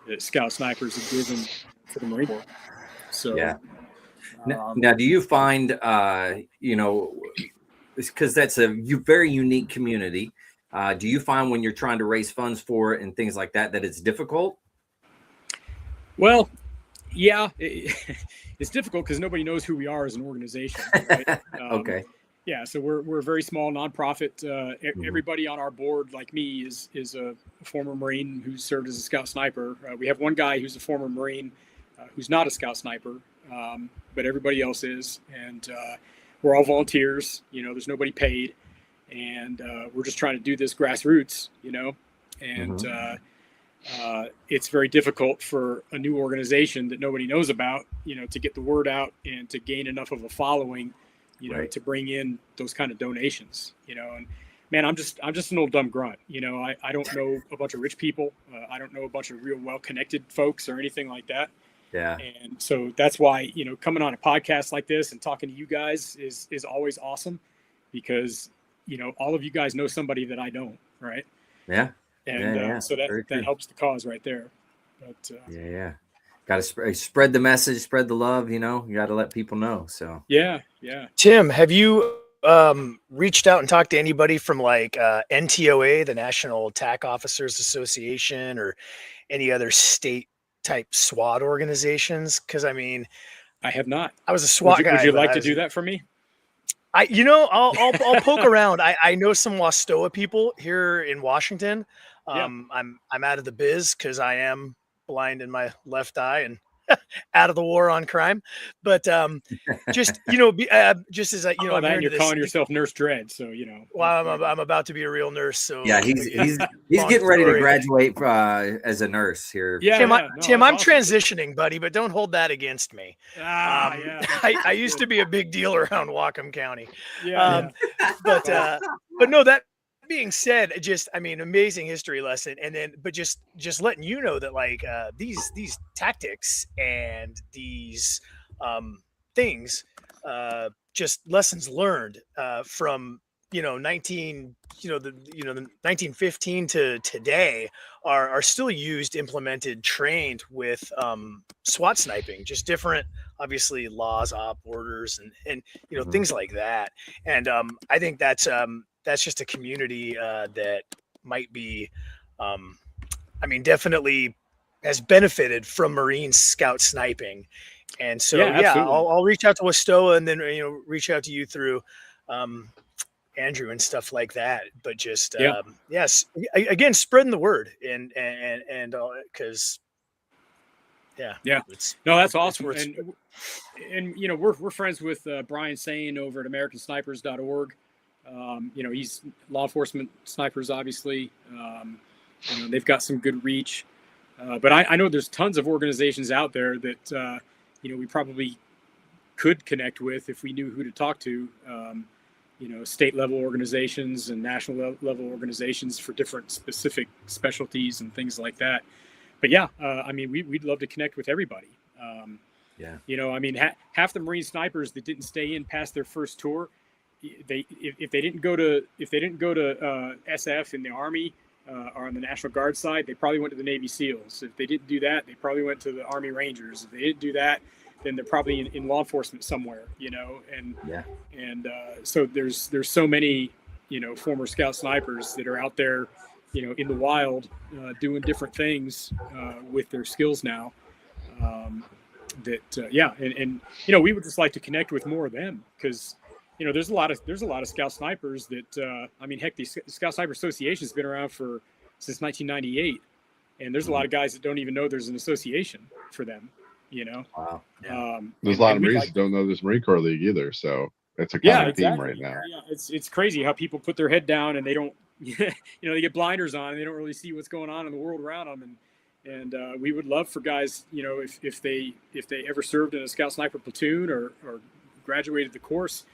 that Scout Snipers have given to the Marine Corps. So yeah. Now, do you find because that's a very unique community? Do you find when you're trying to raise funds for it and things like that it's difficult? Well, yeah, it's difficult because nobody knows who we are as an organization. Right? Okay. Yeah, so we're a very small nonprofit. Everybody on our board, like me, is a former Marine who served as a Scout Sniper. We have one guy who's a former Marine who's not a Scout Sniper, but everybody else is. And we're all volunteers. There's nobody paid, and we're just trying to do this grassroots. And it's very difficult for a new organization that nobody knows about, to get the word out and to gain enough of a following. To bring in those kind of donations, and man, I'm just an old dumb grunt. I don't know a bunch of rich people. I don't know a bunch of real well-connected folks or anything like that. Yeah. And so that's why, coming on a podcast like this and talking to you guys is always awesome because, all of you guys know somebody that I don't, right? Yeah. And so that helps the cause right there. But yeah. Got to spread the message, spread the love, you got to let people know. So yeah. Tim, have you reached out and talked to anybody from NTOA, the National Attack Officers Association, or any other state type SWAT organizations? Because I have not. I was a SWAT guy. Would you like to do that for me? I'll poke around. I know some Wastoa people here in Washington. I'm out of the biz because I am blind in my left eye and out of the war on crime, but just just as I'm you're calling yourself Nurse Dredd, so well, I'm about to be a real nurse, so yeah, he's getting ready to graduate as a nurse here. Tim, I'm awesome. Transitioning, buddy, but don't hold that against me. I used to be a big deal around Whatcom County, but no, that being said, amazing history lesson. And then, but just letting you know that these tactics and these things, just lessons learned from, the 1915 to today are still used, implemented, trained with SWAT sniping, just different, obviously laws, op orders, and things like that. And I think that's just a community that might be, definitely has benefited from Marine Scout sniping. And so, I'll reach out to Wastoa and then, reach out to you through Andrew and stuff like that. But just, yes, again, spreading the word and because, no, that's awesome. And we're friends with Brian Sane over at AmericanSnipers.org. He's law enforcement snipers, obviously. They've got some good reach. But I know there's tons of organizations out there that, we probably could connect with if we knew who to talk to, state level organizations and national level organizations for different specific specialties and things like that. But we'd love to connect with everybody. Half the Marine snipers that didn't stay in past their first tour, if they didn't go to SF in the Army or on the National Guard side, they probably went to the Navy SEALs. If they didn't do that, they probably went to the Army Rangers. If they didn't do that, then they're probably in law enforcement somewhere, and Yeah. So there's so many, former scout snipers that are out there, in the wild, doing different things with their skills now. And we would just like to connect with more of them, because there's a lot of scout snipers that heck, the Scout Sniper Association has been around since 1998, and there's a lot of guys that don't even know there's an association for them. Wow. Yeah. There's a lot of Marines that don't know there's Marine Corps League either, so it's a common theme right now. Yeah, it's crazy how people put their head down and they don't, they get blinders on and they don't really see what's going on in the world around them. And we would love for guys, if they ever served in a Scout Sniper platoon or graduated the course,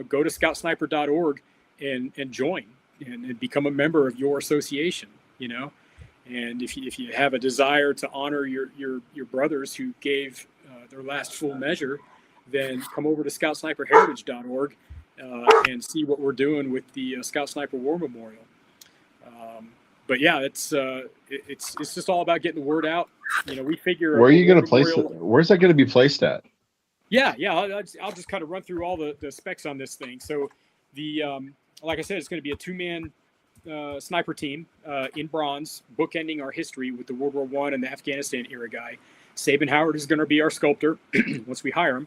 go to scoutsniper.org and join and become a member of your association, And if you have a desire to honor your brothers who gave their last full measure, then come over to scoutsniperheritage.org and see what we're doing with the Scout Sniper War Memorial. But yeah, it's just all about getting the word out. We figure. Where are you going to place it? Where's that going to be placed at? Yeah. I'll just kind of run through all the specs on this thing. So like I said, it's going to be a 2-man sniper team in bronze, bookending our history with the World War I and the Afghanistan era guy. Sabin Howard is going to be our sculptor once we hire him.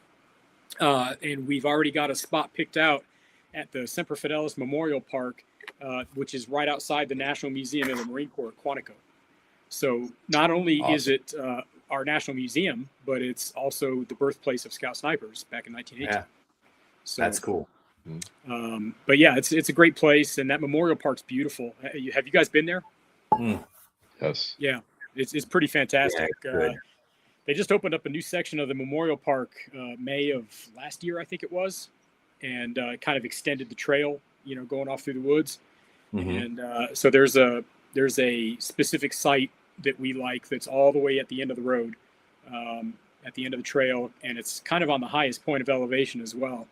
And we've already got a spot picked out at the Semper Fidelis Memorial Park, which is right outside the National Museum of the Marine Corps at Quantico. So not only is it our National Museum, but it's also the birthplace of Scout Snipers back in 1918. Yeah. So that's cool. But yeah, it's a great place, and that Memorial Park's beautiful. Have you guys been there? Yes. Yeah, it's pretty fantastic. Yeah, they just opened up a new section of the Memorial Park May of last year, I think it was, and kind of extended the trail, going off through the woods. And so there's a specific site that we like that's all the way at the end of the road, at the end of the trail, and it's kind of on the highest point of elevation as well,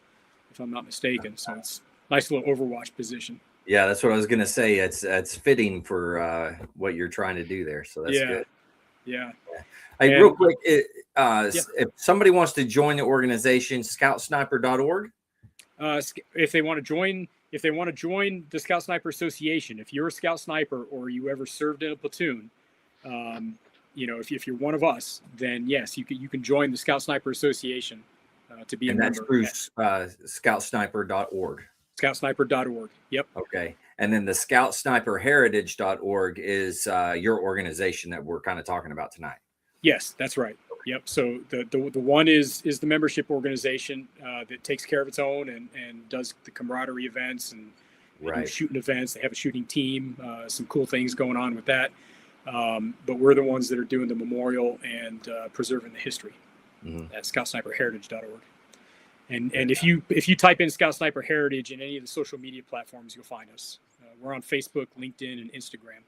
if I'm not mistaken. So it's a nice little overwatch position. Yeah, that's what I was going to say. It's fitting for what you're trying to do there. So that's good. Yeah. Hey, real quick, if somebody wants to join the organization, scoutsniper.org. If they want to join the Scout Sniper Association, if you're a Scout Sniper or you ever served in a platoon, if you're one of us, then yes, you can join the Scout Sniper Association to be a member. And that's through scoutsniper.org. Scoutsniper.org. Yep. Okay. And then the scoutsniperheritage.org is your organization that we're kind of talking about tonight. Yes, that's right. Yep. So the one is the membership organization that takes care of its own and does the camaraderie events and do shooting events. They have a shooting team, some cool things going on with that. But we're the ones that are doing the memorial and preserving the history at scoutsniperheritage.org. And if you type in Scout Sniper Heritage in any of the social media platforms, you'll find us. We're on Facebook, LinkedIn, and Instagram.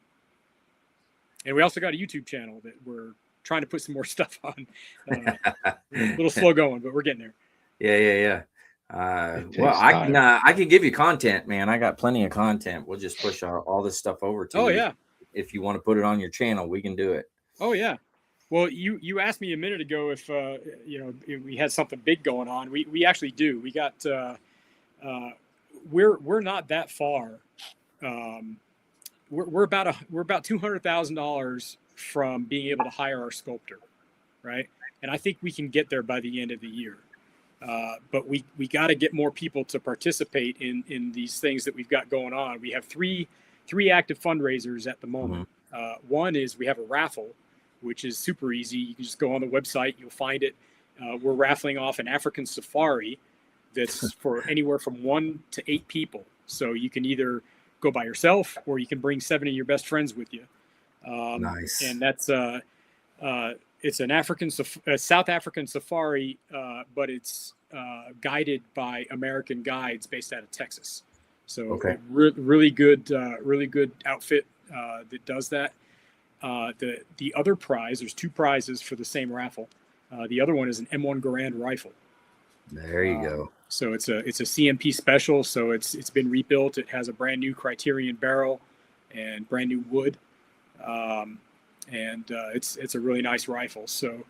And we also got a YouTube channel that we're trying to put some more stuff on. A little slow going, but we're getting there. Yeah. Well, I can give you content, man. I got plenty of content. We'll just push all this stuff over to you. Oh, yeah. If you want to put it on your channel, we can do it. Oh, yeah. Well, you asked me a minute ago if if we had something big going on. We actually do. We got we're not that far. We're about $200,000 from being able to hire our sculptor, right? And I think we can get there by the end of the year. But we got to get more people to participate in these things that we've got going on. We have three active fundraisers at the moment. One is we have a raffle, which is super easy. You can just go on the website, you'll find it. We're raffling off an African safari that's for anywhere from 1 to 8 people. So you can either go by yourself or you can bring 7 of your best friends with you. Nice. And that's it's an South African safari, but it's guided by American guides based out of Texas. So really good outfit that does that. The other prize, there's 2 prizes for the same raffle. The other one is an M1 Garand rifle. There you go. So it's a CMP special. So it's been rebuilt. It has a brand new Criterion barrel and brand new wood. And it's a really nice rifle. So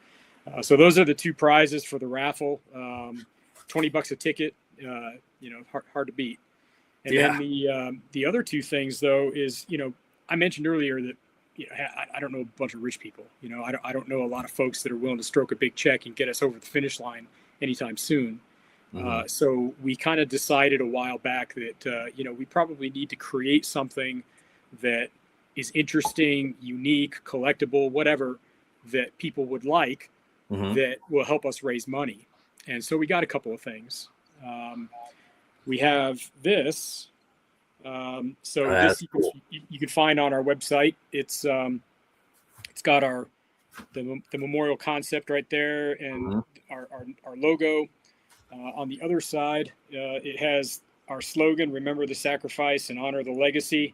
So those are the two prizes for the raffle. $20 a ticket. Hard to beat. And then the other two things though is, I mentioned earlier that, I don't know a bunch of rich people. I don't know a lot of folks that are willing to stroke a big check and get us over the finish line anytime soon. So we kind of decided a while back that, we probably need to create something that is interesting, unique, collectible, whatever, that people would like, that will help us raise money. And so we got a couple of things. We have this. This you can find on our website. It's got the memorial concept right there, and our logo. On the other side, it has our slogan: "Remember the sacrifice and honor the legacy."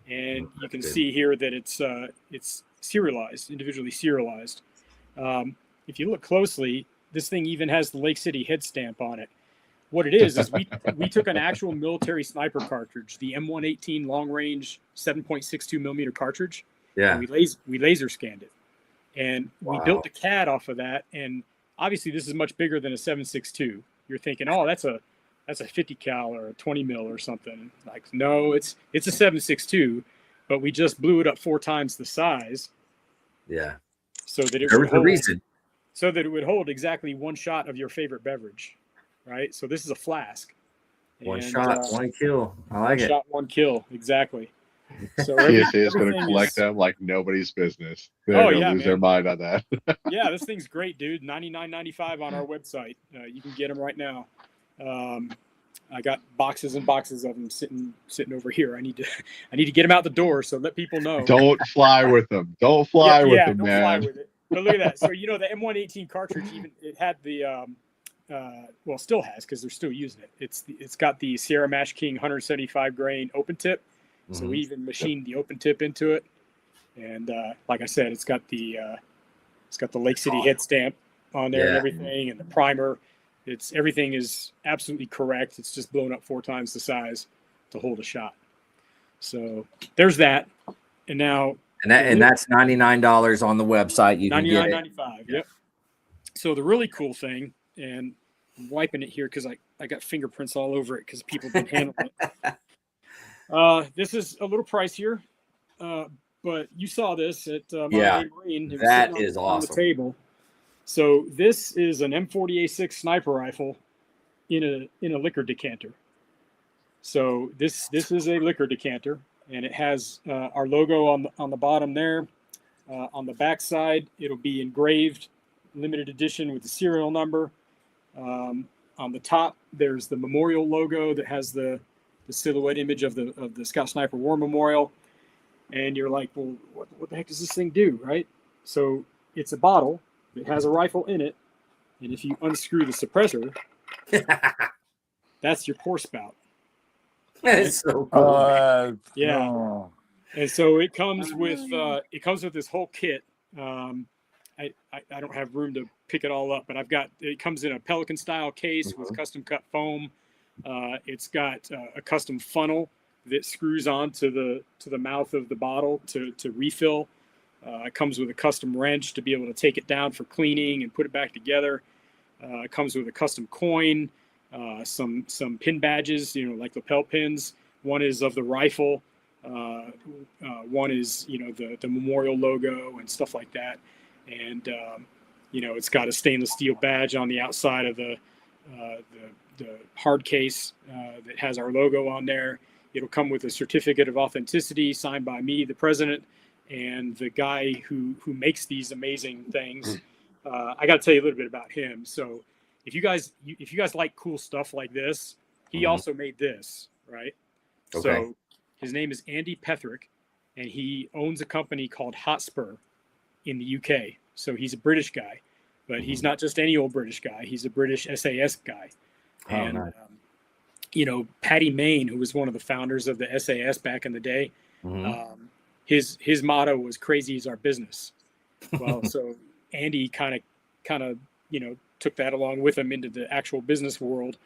And you can see here that it's serialized, individually serialized. If you look closely, this thing even has the Lake City head stamp on it. What it is we took an actual military sniper cartridge, the M118 long range 7.62 millimeter cartridge. Yeah. And we laser scanned it, and we built the CAD off of that. And obviously, this is much bigger than a 7.62. You're thinking, oh, that's a 50 cal or a 20 mil or something. Like, no, it's a 7.62, but we just blew it up 4 times the size. Yeah. So that it would hold exactly one shot of your favorite beverage. Right, so this is a flask. One shot, one kill. I like it. One shot, one kill. Exactly. So TSA is going to collect them like nobody's business. They're going to lose their mind on that. Yeah, this thing's great, dude. $99.95 on our website. You can get them right now. I got boxes and boxes of them sitting over here. I need to get them out the door. So let people know. Don't fly with them. Don't fly with them, don't man. fly with it. But look at that. So the M118 cartridge, even it had the. Still has, because they're still using it. It's got the Sierra Mash King 175 grain open tip, so we even machined the open tip into it. And like I said, it's got the Lake City head stamp on there and everything, and the primer. Everything is absolutely correct. It's just blown up 4 times the size to hold a shot. So there's that. And now that's $99 on the website. You can get it. $99.95. Yep. So the really cool thing, and I'm wiping it here because I got fingerprints all over it because people have been handling it. This is a little pricier, but you saw this at Marine. That is awesome. On the table. So this is an M40A6 sniper rifle in a liquor decanter. So this is a liquor decanter, and it has our logo on the bottom there. On the back side, it'll be engraved, limited edition with the serial number. On the top, there's the memorial logo that has the silhouette image of the Scout Sniper War Memorial. And you're like, well, what the heck does this thing do, right? So it's a bottle that has a rifle in it. And if you unscrew the suppressor, that's your pour spout. That is so cool. Yeah. Oh. And so it comes with this whole kit. I don't have room to pick it all up, but it comes in a Pelican style case with custom cut foam. It's got a custom funnel that screws on to the mouth of the bottle to refill. It comes with a custom wrench to be able to take it down for cleaning and put it back together. It comes with a custom coin, some pin badges, like lapel pins. One is of the rifle. One is, the memorial logo and stuff like that. And, it's got a stainless steel badge on the outside of the hard case that has our logo on there. It'll come with a certificate of authenticity signed by me, the president, and the guy who makes these amazing things. I got to tell you a little bit about him. So if you guys like cool stuff like this, he also made this, right? Okay. So his name is Andy Petherick, and he owns a company called Hotspur in the UK. So he's a British guy, but he's not just any old British guy. He's a British SAS guy. Oh, and, nice. Patty Main, who was one of the founders of the SAS back in the day, his motto was "Crazy is our business." Well, so Andy kind of took that along with him into the actual business world,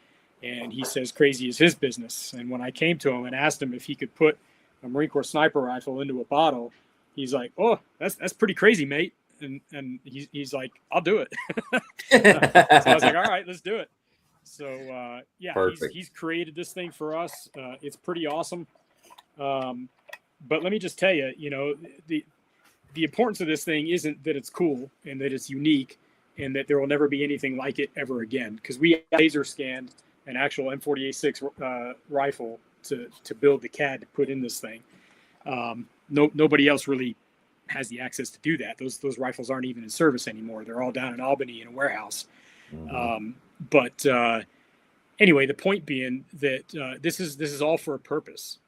and he says crazy is his business. And when I came to him and asked him if he could put a Marine Corps sniper rifle into a bottle, he's like, "Oh, that's pretty crazy, mate." And he's like, I'll do it. So I was like, all right, let's do it. So he's created this thing for us. It's pretty awesome. But let me just tell you, the importance of this thing isn't that it's cool and that it's unique and that there will never be anything like it ever again. Because we laser scanned an actual M48-6 rifle to build the CAD to put in this thing. Nobody else really has the access to do that. Those rifles aren't even in service anymore. They're all down in Albany in a warehouse. Mm-hmm. Anyway, the point being that this is all for a purpose.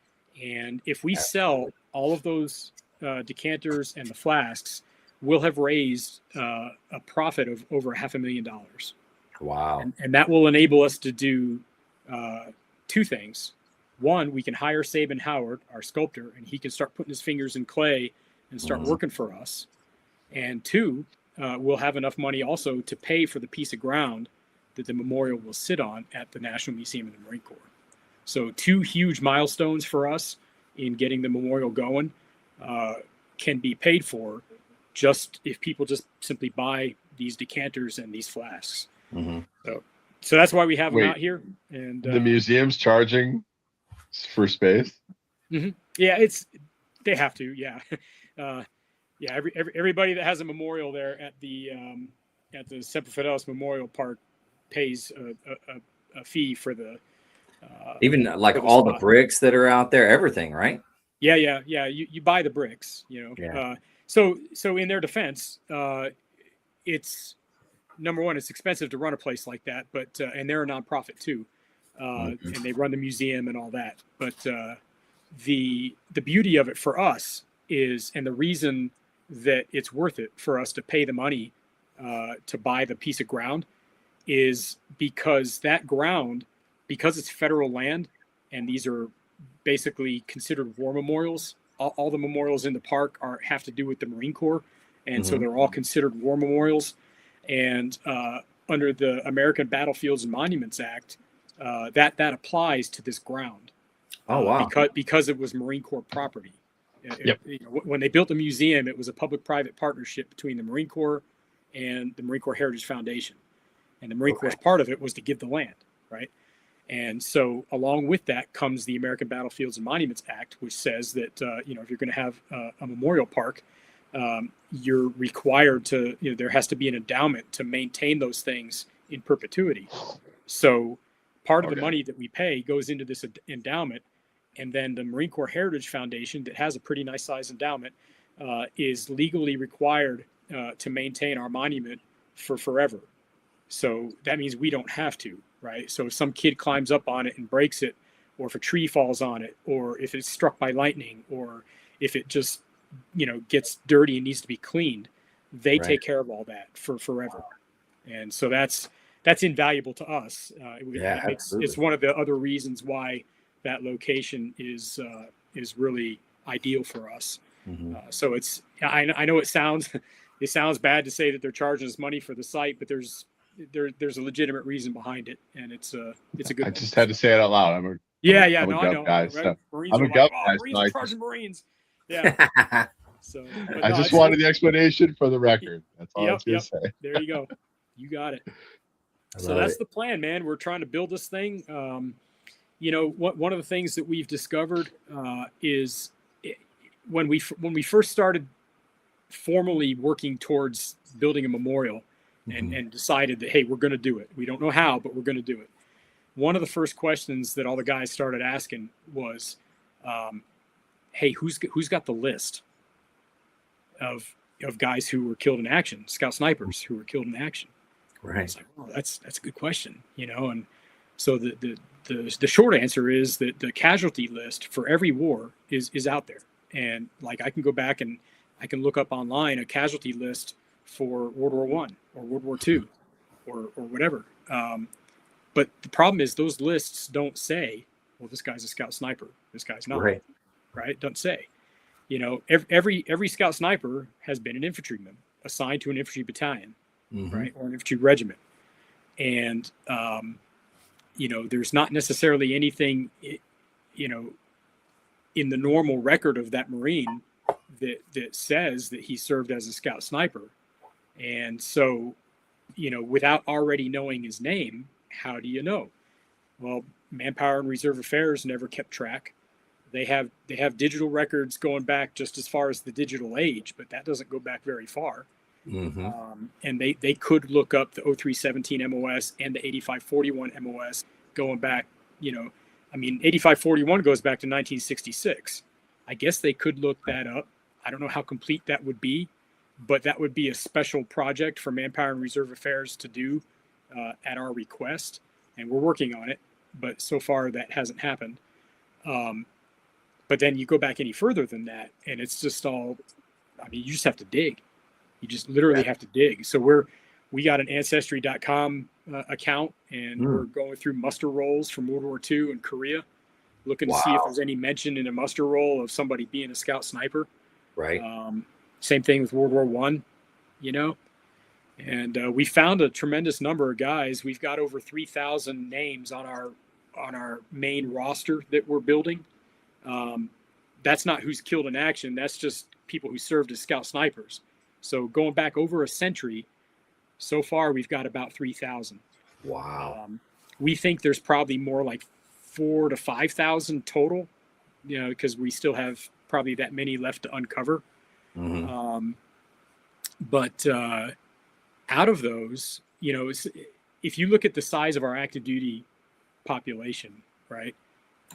And if we sell all of those decanters and the flasks, we'll have raised a profit of over $500,000. Wow. And that will enable us to do two things. One, we can hire Sabin Howard, our sculptor, and he can start putting his fingers in clay and start working for us. And two, we'll have enough money also to pay for the piece of ground that the memorial will sit on at the National Museum of the Marine Corps. So two huge milestones for us in getting the memorial going can be paid for just if people just simply buy these decanters and these flasks. Mm-hmm. So that's why we have them out here. And the museum's charging for space. Mm-hmm. Yeah, they have to. Yeah, everybody that has a memorial there at the Semper Fidelis Memorial Park pays a fee for the even like all the bricks that are out there, everything, right? Yeah. You buy the bricks, Yeah. So in their defense, it's number one, it's expensive to run a place like that, but and they're a nonprofit too, and they run the museum and all that. But the beauty of it for us is, and the reason that it's worth it for us to pay the money to buy the piece of ground is because that ground, because it's federal land, and these are basically considered war memorials. All the memorials in the park have to do with the Marine Corps, and so they're all considered war memorials. And under the American Battlefields and Monuments Act, that applies to this ground. Oh wow! Because it was Marine Corps property. Yep. When they built the museum, it was a public-private partnership between the Marine Corps and the Marine Corps Heritage Foundation, and the Marine Corps part of it was to give the land, right? And so along with that comes the American Battlefields and Monuments Act, which says that, if you're going to have a memorial park, you're required to, there has to be an endowment to maintain those things in perpetuity. So part of the money that we pay goes into this endowment. And then the Marine Corps Heritage Foundation, that has a pretty nice size endowment, is legally required to maintain our monument for forever. So that means we don't have to. Right. So if some kid climbs up on it and breaks it, or if a tree falls on it, or if it's struck by lightning, or if it just, gets dirty and needs to be cleaned, they take care of all that for forever. And so that's invaluable to us. It's one of the other reasons why that location is really ideal for us. Mm-hmm. So I know it sounds bad to say that they're charging us money for the site, but there's a legitimate reason behind it, and it's a good. I just had to say it out loud. I'm a Gov guy. Right? So Marines I'm a Gov guy. Marines are charging Marines. Yeah. So I just wanted the explanation for the record. That's all I was going to say. There you go. You got it. So that's the plan, man. We're trying to build this thing. One of the things that we've discovered is when we first started formally working towards building a memorial. And decided that, hey, we're going to do it. We don't know how, but we're going to do it. One of the first questions that all the guys started asking was, hey, who's got the list of guys who were killed in action, scout snipers who were killed in action? Right. It's like, well, that's a good question, And so the short answer is that the casualty list for every war is out there. And like I can go back and I can look up online a casualty list for World War I or World War II or whatever. But the problem is those lists don't say, well, this guy's a scout sniper. This guy's not. Right? It doesn't say. Every scout sniper has been an infantryman assigned to an infantry battalion, right? Or an infantry regiment. And, there's not necessarily anything, in the normal record of that Marine that says that he served as a scout sniper. And so, without already knowing his name, how do you know? Well, Manpower and Reserve Affairs never kept track. They have digital records going back just as far as the digital age, but that doesn't go back very far. And they could look up the 0317 MOS and the 8541 MOS going back, 8541 goes back to 1966. I guess they could look that up. I don't know how complete that would be, but that would be a special project for Manpower and Reserve Affairs to do at our request. And we're working on it, but so far that hasn't happened. But then you go back any further than that, and it's just all, you just have to dig. You just literally have to dig. So we got an Ancestry.com account, and we're going through muster rolls from World War II and Korea, looking to see if there's any mention in a muster roll of somebody being a scout sniper. Right. Same thing with World War I, and we found a tremendous number of guys. We've got over 3,000 names on our main roster that we're building. That's not who's killed in action. That's just people who served as scout snipers. So going back over a century, so far we've got about 3,000. Wow. We think there's probably more like 4,000 to 5,000 total, because we still have probably that many left to uncover. But out of those, if you look at the size of our active duty population, right?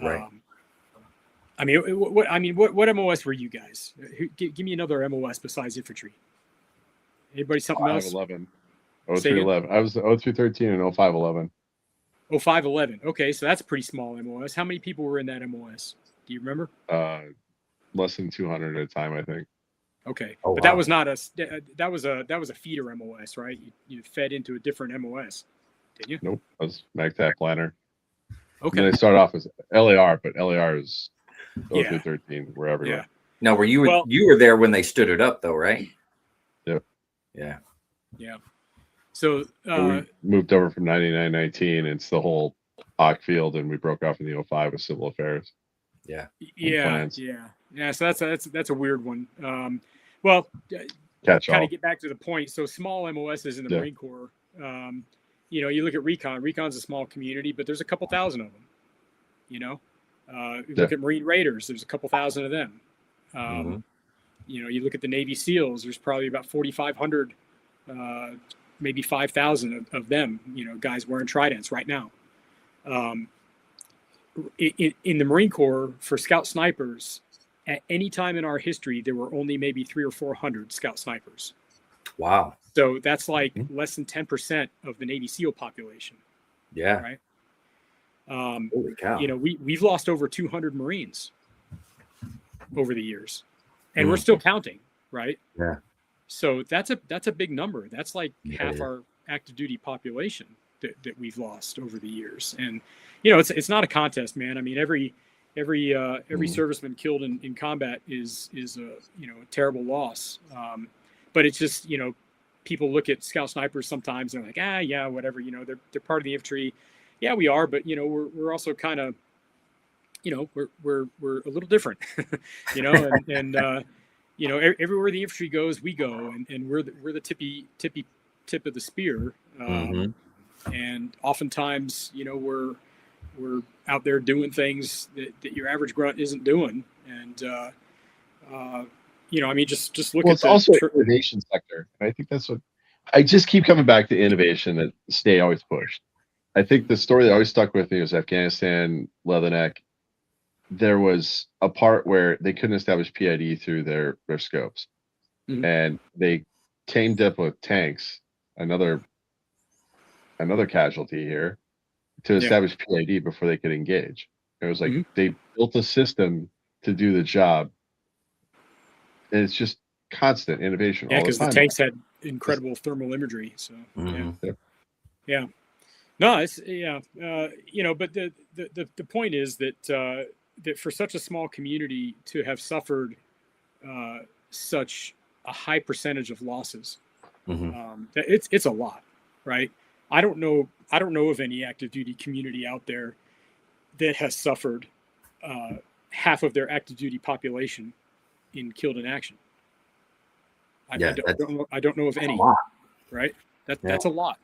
Right. What MOS were you guys? Give me another MOS besides infantry. Anybody something else? 511. 0311. I was 0313 and 0511. 0511. Okay, so that's a pretty small MOS. How many people were in that MOS? Do you remember? Less than 200 at a time, I think. Okay, but that was not that was a feeder MOS, right? You fed into a different MOS, didn't you? Nope, that was MagTac Planner. Okay. And they start off as LAR, but LAR is 0313. We're everywhere. Yeah. Now, you were there when they stood it up, though, right? Yep. Yeah. Yeah. So we moved over from 9919. It's the whole Hawk field, and we broke off in the 05 with Civil Affairs. Yeah. Yeah. So that's a weird one. Well, catch all. Kind of get back to the point. So small MOSs in the Marine Corps. You look at Recon. Recon's a small community, but there's a couple thousand of them. You look at Marine Raiders. There's a couple thousand of them. You look at the Navy SEALs. There's probably about 4,500, maybe 5,000 of them. Guys wearing tridents right now. In the Marine Corps, for scout snipers, at any time in our history, there were only maybe 300 or 400 scout snipers. Wow. So that's like less than 10% of the Navy SEAL population. Yeah. Right. Holy cow. We've lost over 200 Marines over the years, and we're still counting. Right. Yeah. So that's a big number. That's like half our active duty population that we've lost over the years. And it's not a contest, man. I mean, every serviceman killed in combat is a terrible loss. But it's just, people look at scout snipers sometimes and they're like, yeah, whatever, they're part of the infantry. Yeah, we are, but we're also kind of, we're a little different, and everywhere the infantry goes, we go, and we're the tippy tip of the spear. And oftentimes, we're out there doing things that your average grunt isn't doing. And, just look at it's also the innovation sector. And I think that's what I just keep coming back to innovation that State always pushed. I think the story that always stuck with me was Afghanistan, Leatherneck. There was a part where they couldn't establish PID through their scopes. And they teamed up with tanks, another casualty here, to establish PID before they could engage. It was like they built a system to do the job. And it's just constant innovation. Yeah, because the tanks had incredible thermal imagery. So yeah. No, it's but the point is that that for such a small community to have suffered such a high percentage of losses, it's a lot, right? I don't know of any active duty community out there that has suffered half of their active duty population killed in action. I don't know of any. Right? That's a lot.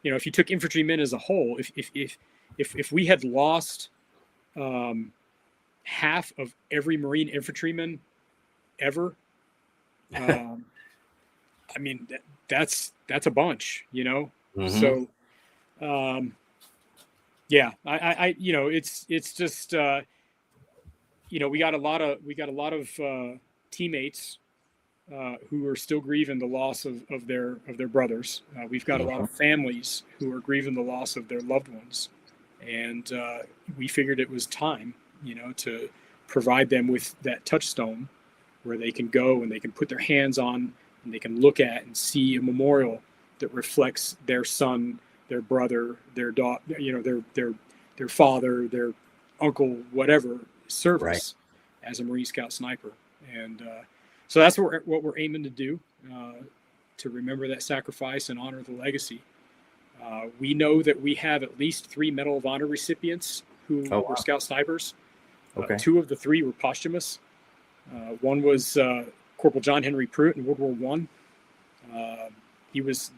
You know, if you took infantrymen as a whole, if we had lost half of every Marine infantryman ever, I mean, that's a bunch, you know. Mm-hmm. So, yeah, I you know, it's just you know, we got a lot of teammates who are still grieving the loss of their brothers. We've got a lot of families who are grieving the loss of their loved ones, and we figured it was time, you know, to provide them with that touchstone where they can go and they can put their hands on and they can look at and see a memorial that reflects their son, their brother, their daughter, you know, their father, their uncle, whatever service as a Marine Scout sniper. And so that's what we're aiming to do, to remember that sacrifice and honor the legacy. We know that we have at least 3 Medal of Honor recipients who were Scout snipers. Okay. 2 of the 3 were posthumous. One was Corporal John Henry Pruitt in World War I. He was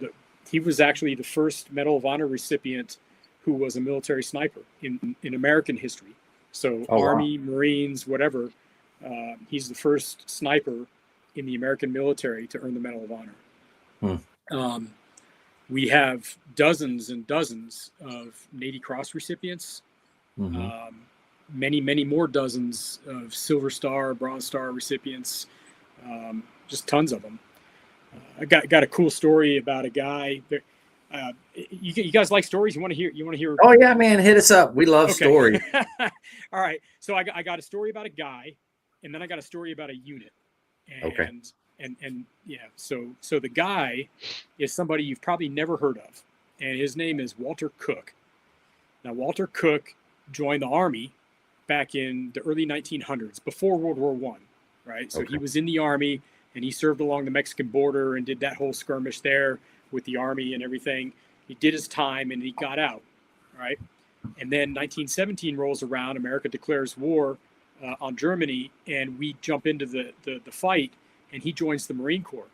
actually the first Medal of Honor recipient who was a military sniper in American history. So Army, Marines, whatever. He's the first sniper in the American military to earn the Medal of Honor. We have dozens and dozens of Navy Cross recipients. Many more dozens of Silver Star, Bronze Star recipients. Just tons of them. I got a cool story about a guy. You guys like stories? You want to hear? Oh yeah, man, hit us up. We love stories. All right. So I got a story about a guy, and then I got a story about a unit. And yeah. So the guy is somebody you've probably never heard of, and his name is Walter Cook. Now Walter Cook joined the Army back in the early 1900s, before World War I, right? So he was in the Army, and he served along the Mexican border and did that whole skirmish there with the Army and everything. He did his time, and he got out, right? And then 1917 rolls around, America declares war on Germany, and we jump into the fight, and he joins the Marine Corps.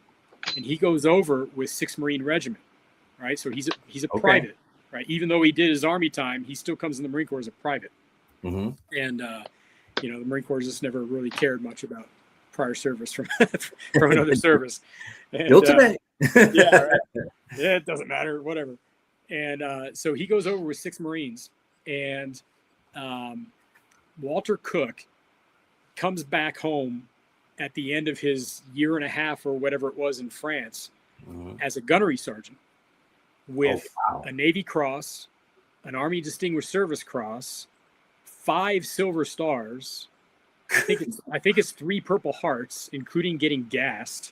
And he goes over with 6th Marine Regiment, right? So he's a private, right? Even though he did his Army time, he still comes in the Marine Corps as a private. And, you know, the Marine Corps just never really cared much about prior service from another service. And, Still today. Yeah, right? Yeah, it doesn't matter, whatever. And so he goes over with 6 Marines, and Walter Cook comes back home at the end of his year and a half or whatever it was in France as a gunnery sergeant with a Navy Cross, an Army Distinguished Service Cross, 5 Silver Stars. I think it's 3 Purple Hearts, including getting gassed,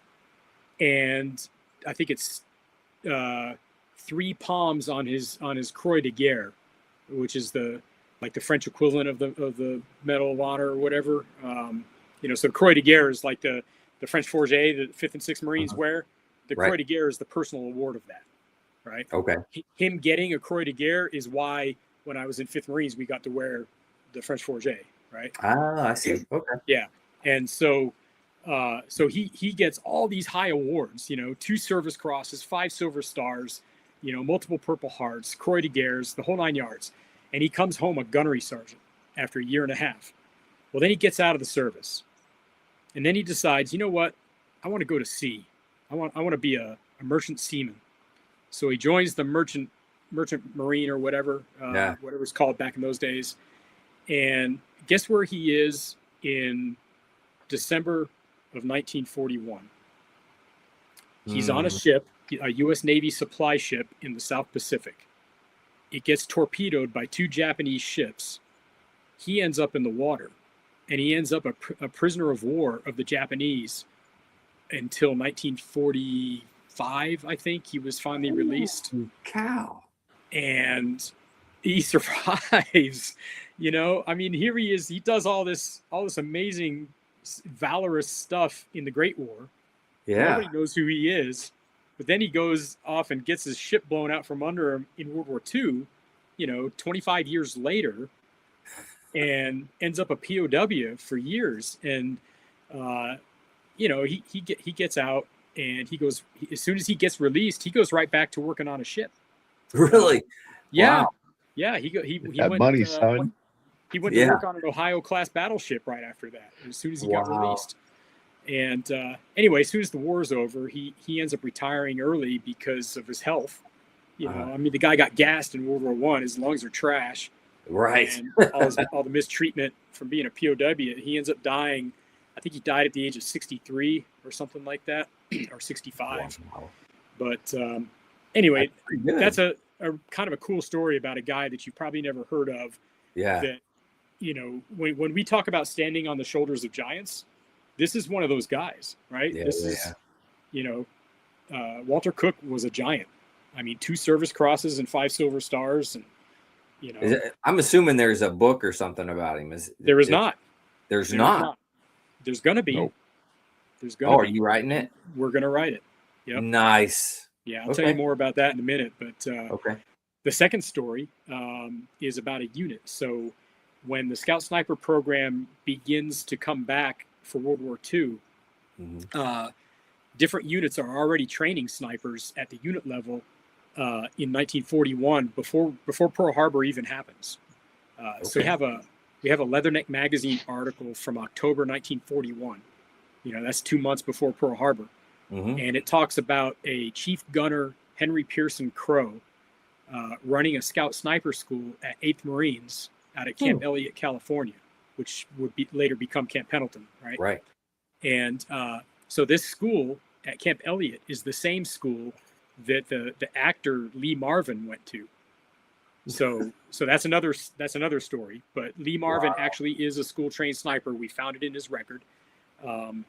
and I think it's 3 palms on his Croix de Guerre, which is the French equivalent of the Medal of Honor or whatever. You know, so Croix de Guerre is like the French Fourragère the 5th and 6th Marines wear. The Croix de Guerre is the personal award of that, right? Okay. Him getting a Croix de Guerre is why when I was in 5th Marines we got to wear the French Fourragère, right? Ah, I see. Okay. Yeah, and so he gets all these high awards. You know, 2 Service Crosses, 5 Silver Stars, you know, multiple Purple Hearts, Croix de Guerres, the whole 9 yards. And he comes home a gunnery sergeant after a year and a half. Well, then he gets out of the service, and then he decides, you know what? I want to go to sea. I want to be a merchant seaman. So he joins the merchant marine or whatever, whatever it's called back in those days. And guess where he is in December of 1941? He's on a ship, a U.S. Navy supply ship in the South Pacific. It gets torpedoed by 2 Japanese ships. He ends up in the water, and he ends up a prisoner of war of the Japanese until 1945, I think. He was finally released. Cow. And he survives. You know, I mean, here he is. He does all this amazing, valorous stuff in the Great War. Yeah. Nobody knows who he is. But then he goes off and gets his ship blown out from under him in World War II, you know, 25 years later, and ends up a POW for years. And he gets out, and he goes, as soon as he gets released, he goes right back to working on a ship. Really? Yeah. Wow. Yeah. He That went, money, son. he went to Yeah. work on an Ohio class battleship right after that, as soon as he got Wow. released. And anyway, as soon as the war's over, he ends up retiring early because of his health. I mean, the guy got gassed in World War I. His lungs are trash. Right. And all the mistreatment from being a POW. He ends up dying. I think he died at the age of 63 or something like that, or 65. Wow. But anyway, That's that's a kind of a cool story about a guy that you probably never heard of. Yeah. That, when we talk about standing on the shoulders of giants, this is one of those guys, right? Yeah, this is, Walter Cook was a giant. I mean, 2 Service Crosses and 5 Silver Stars, and I'm assuming there's a book or something about him. There is not. There's not. There's gonna be. Nope. There's gonna. Are you writing it? We're gonna write it. Yep. Nice. Yeah, I'll tell you more about that in a minute. But Okay. the second story is about a unit. So when the Scout Sniper program begins to come back for World War II, different units are already training snipers at the unit level in 1941, before Pearl Harbor even happens. So we have a Leatherneck magazine article from October 1941. That's 2 months before Pearl Harbor, and it talks about a Chief Gunner Henry Pearson Crow running a Scout Sniper school at 8th Marines out at Camp Elliott, California, which would later become Camp Pendleton, right? Right. And so this school at Camp Elliott is the same school that the actor Lee Marvin went to. So that's another story. But Lee Marvin actually is a school trained sniper. We found it in his record, and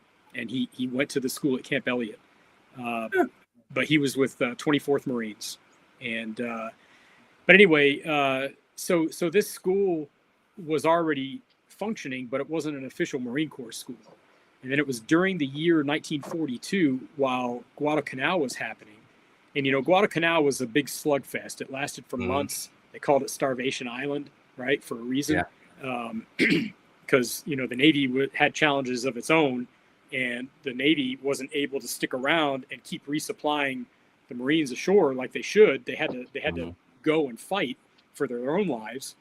he went to the school at Camp Elliott. But he was with 24th Marines, and but anyway, so this school was already functioning, but it wasn't an official Marine Corps school. And then it was during the year 1942, while Guadalcanal was happening. And, Guadalcanal was a big slugfest. It lasted for months. They called it Starvation Island, right, for a reason. Because, the Navy had challenges of its own, and the Navy wasn't able to stick around and keep resupplying the Marines ashore like they should. They had to go and fight for their own lives.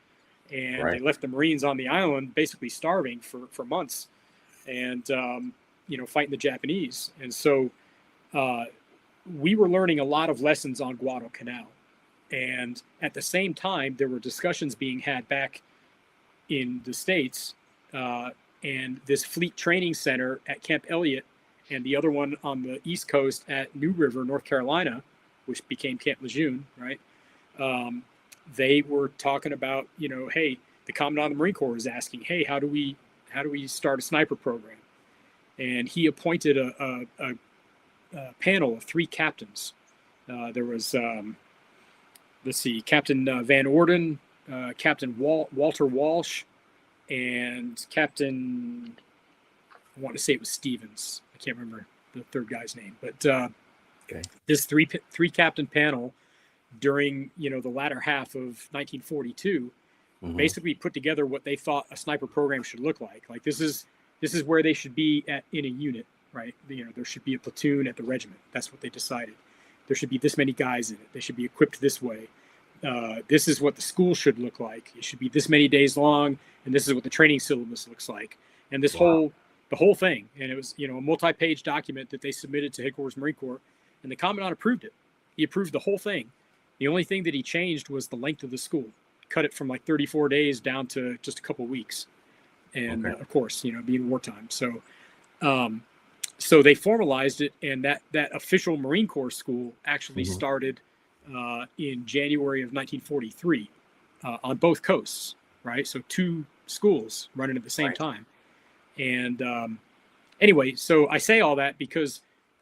And they left the Marines on the island basically starving for months, and fighting the Japanese. And so we were learning a lot of lessons on Guadalcanal, and at the same time there were discussions being had back in the States, and this fleet training center at Camp Elliott and the other one on the East Coast at New River, North Carolina, which became Camp Lejeune, right? They were talking about, hey, the Commandant of the Marine Corps is asking, hey, how do we start a sniper program? And he appointed a panel of 3 captains. There was, Captain Van Orden, Captain Walter Walsh, and Captain, I want to say it was Stevens. I can't remember the third guy's name, but this three captain panel during the latter half of 1942 basically put together what they thought a sniper program should look like. Like this is where they should be in a unit, right? There should be a platoon at the regiment. That's what they decided. There should be this many guys in it. They should be equipped this way. This is what the school should look like. It should be this many days long, and this is what the training syllabus looks like. And this the whole thing. And it was a multi-page document that they submitted to Headquarters Marine Corps, and the Commandant approved it. He approved the whole thing. The only thing that he changed was the length of the school. Cut it from like 34 days down to just a couple weeks. And of course, being wartime. So so they formalized it, and that official Marine Corps school actually started in January of 1943 on both coasts, right? So 2 schools running at the same time. And anyway, so I say all that because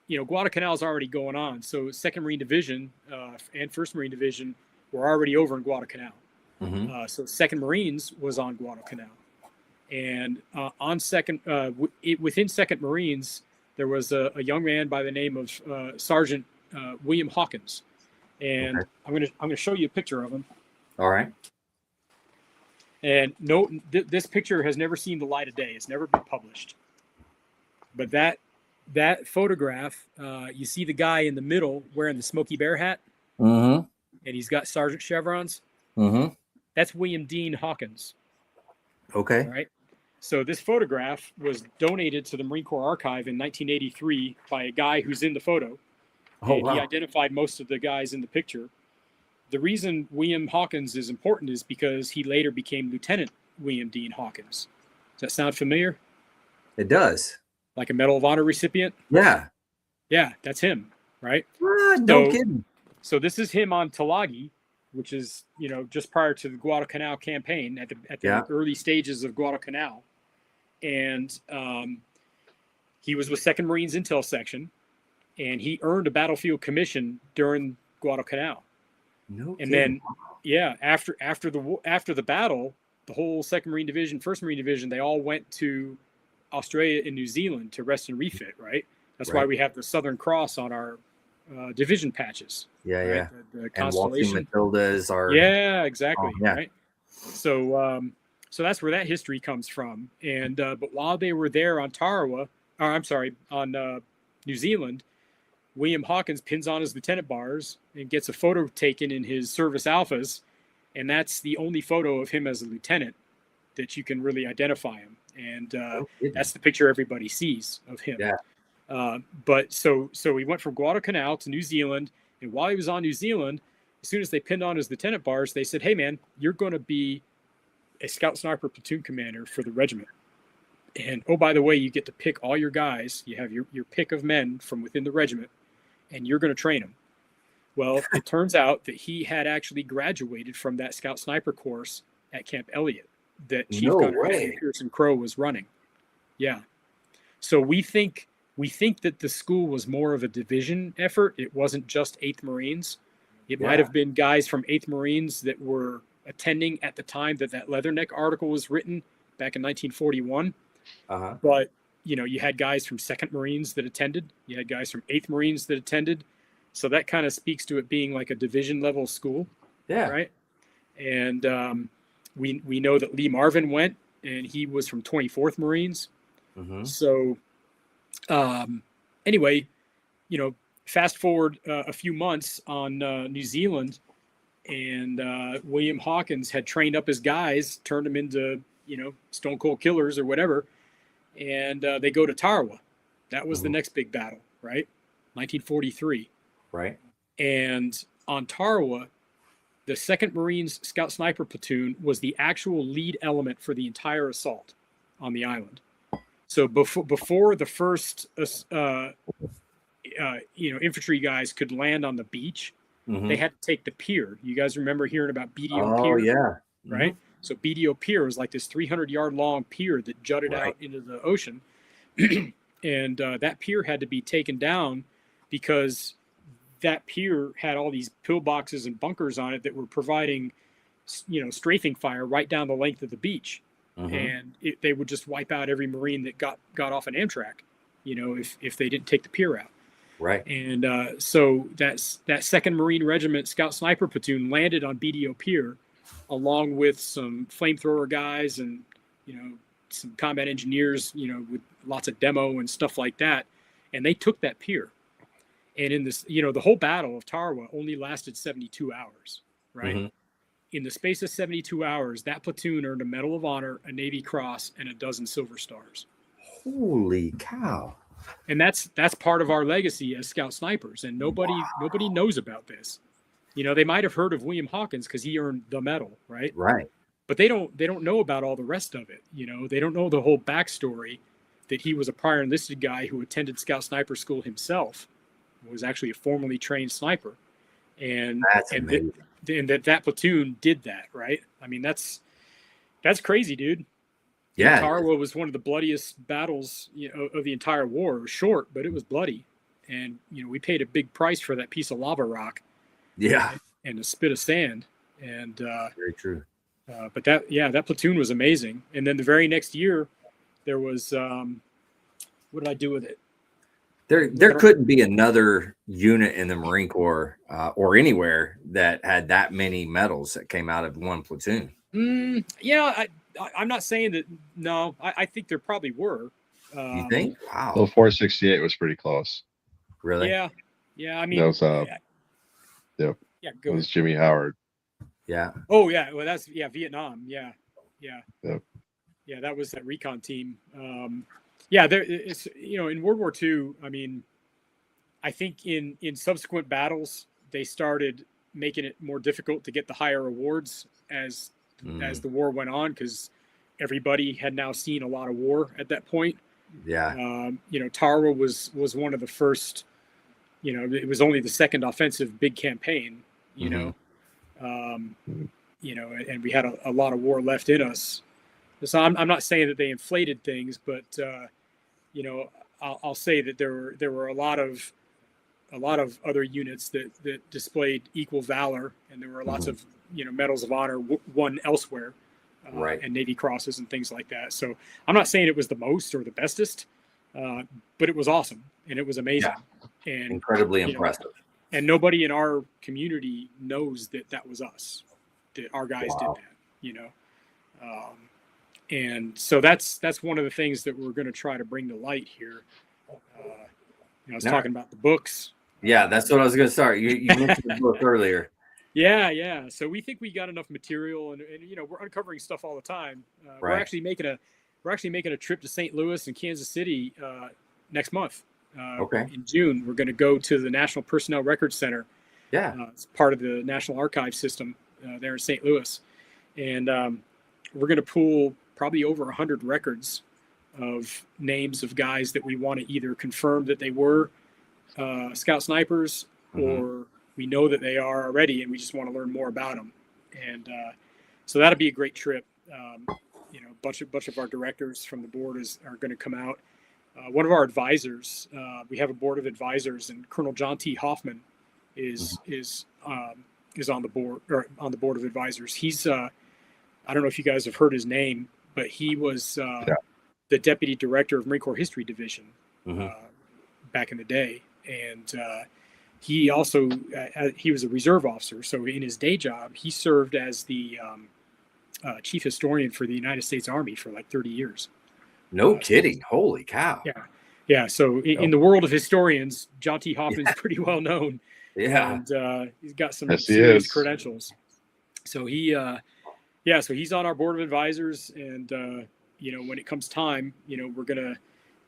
Guadalcanal is already going on. So 2nd Marine Division and 1st Marine Division were already over in Guadalcanal. So 2nd Marines was on Guadalcanal. And within 2nd Marines, there was a young man by the name of Sergeant William Hawkins. And I'm gonna show you a picture of him. All right. And this picture has never seen the light of day. It's never been published. But that photograph, you see the guy in the middle wearing the Smokey Bear hat, Mm-hmm. and he's got sergeant chevrons. Mm-hmm. That's William Dean Hawkins. Okay. All right. So this photograph was donated to the Marine Corps Archive in 1983 by a guy who's in the photo. Oh, And he wow. identified most of the guys in the picture. The reason William Hawkins is important is because he later became Lieutenant William Dean Hawkins. Does that sound familiar? It does. Like a Medal of Honor recipient? Yeah. Yeah, that's him, right? No kidding. So this is him on Tulagi, which is, just prior to the Guadalcanal campaign at the early stages of Guadalcanal. And he was with 2nd Marines Intel Section, and he earned a battlefield commission during Guadalcanal. No and kidding. then, after the battle, the whole 2nd Marine Division, 1st Marine Division, they all went to Australia and New Zealand to rest and refit, right? That's why we have the Southern Cross on our division patches. Yeah, right? yeah. The And Waltzing constellation. Matildas are. Yeah, exactly. yeah. Right. So that's where that history comes from. And but while they were there on New Zealand, William Hawkins pins on his lieutenant bars and gets a photo taken in his service alphas, and that's the only photo of him as a lieutenant that you can really identify him. And that's the picture everybody sees of him. Yeah. But so he went from Guadalcanal to New Zealand, and while he was on New Zealand, as soon as they pinned on his lieutenant bars, they said, "Hey, man, you're going to be a scout sniper platoon commander for the regiment. And oh, by the way, you get to pick all your guys. You have your pick of men from within the regiment, and you're going to train them." Well, it turns out that he had actually graduated from that scout sniper course at Camp Elliott that Chief Gunner Pearson Crow was running. Yeah. So we think that the school was more of a division effort. It wasn't just 8th Marines. It might have been guys from 8th Marines that were attending at the time that Leatherneck article was written back in 1941. But, you had guys from 2nd Marines that attended. You had guys from 8th Marines that attended. So that kind of speaks to it being like a division level school. Yeah. Right. And we know that Lee Marvin went, and he was from 24th Marines. Mm-hmm. So anyway, fast forward a few months on New Zealand, and William Hawkins had trained up his guys, turned them into, stone cold killers or whatever. And they go to Tarawa. That was the next big battle, right? 1943. Right. And on Tarawa, the 2nd Marines Scout Sniper Platoon was the actual lead element for the entire assault on the island. So before the first, infantry guys could land on the beach, they had to take the pier. You guys remember hearing about BDO Pier? Oh, yeah. Right? So BDO Pier was like this 300-yard long pier that jutted out into the ocean. And that pier had to be taken down because that pier had all these pillboxes and bunkers on it that were providing, strafing fire right down the length of the beach. And they would just wipe out every Marine that got off an Amtrak, if they didn't take the pier out. Right. And so that 2nd Marine Regiment Scout Sniper Platoon landed on BDO Pier, along with some flamethrower guys and, some combat engineers, with lots of demo and stuff like that. And they took that pier. And in this, the whole battle of Tarawa only lasted 72 hours, right? In the space of 72 hours, that platoon earned a Medal of Honor, a Navy Cross, and a dozen Silver Stars. Holy cow. And that's part of our legacy as Scout Snipers. And nobody knows about this. They might have heard of William Hawkins because he earned the medal, right? Right. But they don't know about all the rest of it. They don't know the whole backstory, that he was a prior enlisted guy who attended Scout Sniper School himself, was actually a formally trained sniper. And that platoon did that, right? I mean, that's crazy, dude. Yeah. Tarawa was one of the bloodiest battles, of the entire war. It was short, but it was bloody. And, we paid a big price for that piece of lava rock. Yeah. And a spit of sand. And very true. But that platoon was amazing. And then the very next year, there was what did I do with it? There couldn't be another unit in the Marine Corps or anywhere that had that many medals that came out of one platoon. I'm not saying that. No, I think there probably were. You think? Wow. Well, 468 was pretty close. Really? Yeah. Yeah. I mean, That was yeah, it go was ahead. Jimmy Howard. Yeah. Oh yeah. Well, that's Vietnam. Yeah. Yep. Yeah. That was that recon team. Yeah. It's in World War II. I mean, I think in subsequent battles they started making it more difficult to get the higher awards as the war went on, because everybody had now seen a lot of war at that point. Yeah. Tarawa was one of the first. It was only the second offensive big campaign. And we had a lot of war left in us. So I'm not saying that they inflated things, but I'll say that there were a lot of other units that displayed equal valor, and there were lots of medals of honor won elsewhere, Right. and Navy crosses and things like that. So I'm not saying it was the most or the bestest, but it was awesome and it was amazing, and Incredibly impressive. And nobody in our community knows that was us, that our guys Wow. did that. And so that's one of the things that we're going to try to bring to light here. I was talking about the books. Yeah, that's what I was going to start. You mentioned the book earlier. Yeah. So we think we got enough material, and we're uncovering stuff all the time. Right. We're actually making a trip to St. Louis and Kansas City next month. Okay. In June, we're going to go to the National Personnel Records Center. Yeah. It's part of the National Archive system there in St. Louis, and we're going to pull probably over 100 records of names of guys that we want to either confirm that they were scout snipers, or we know that they are already, and we just want to learn more about them. And so that'll be a great trip. A bunch of our directors from the board are going to come out. One of our advisors, we have a board of advisors, and Colonel John T. Hoffman is on the board, or on the board of advisors. He's I don't know if you guys have heard his name, but he was the deputy director of Marine Corps History Division back in the day, and he also he was a reserve officer. So in his day job, he served as the chief historian for the United States Army for like 30 years. No kidding. Holy cow. Yeah. So in the world of historians, John T. Hoffman's pretty well known. Yeah. And he's got some Yes, serious credentials. So so he's on our board of advisors, and when it comes time, we're gonna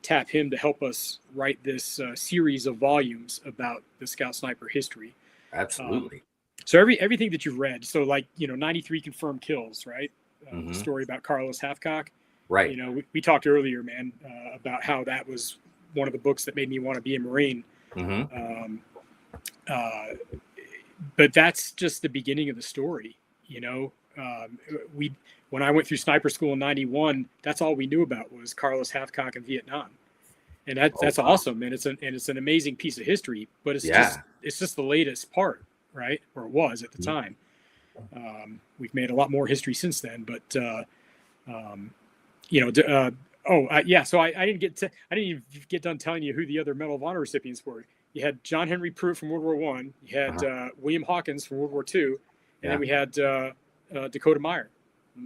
tap him to help us write this series of volumes about the Scout Sniper history. Absolutely. So everything that you've read, so 93 confirmed kills, right? The story about Carlos Hathcock. Right. We talked earlier, man, about how that was one of the books that made me want to be a Marine. But that's just the beginning of the story. When I went through sniper school in '91, that's all we knew about was Carlos Hathcock in Vietnam, and that's awesome, and it's an amazing piece of history. But it's just the latest part, right? Or it was at the time. We've made a lot more history since then, but So I didn't even get done telling you who the other Medal of Honor recipients were. You had John Henry Pruitt from World War I. You had William Hawkins from World War II, and then we had Dakota Meyer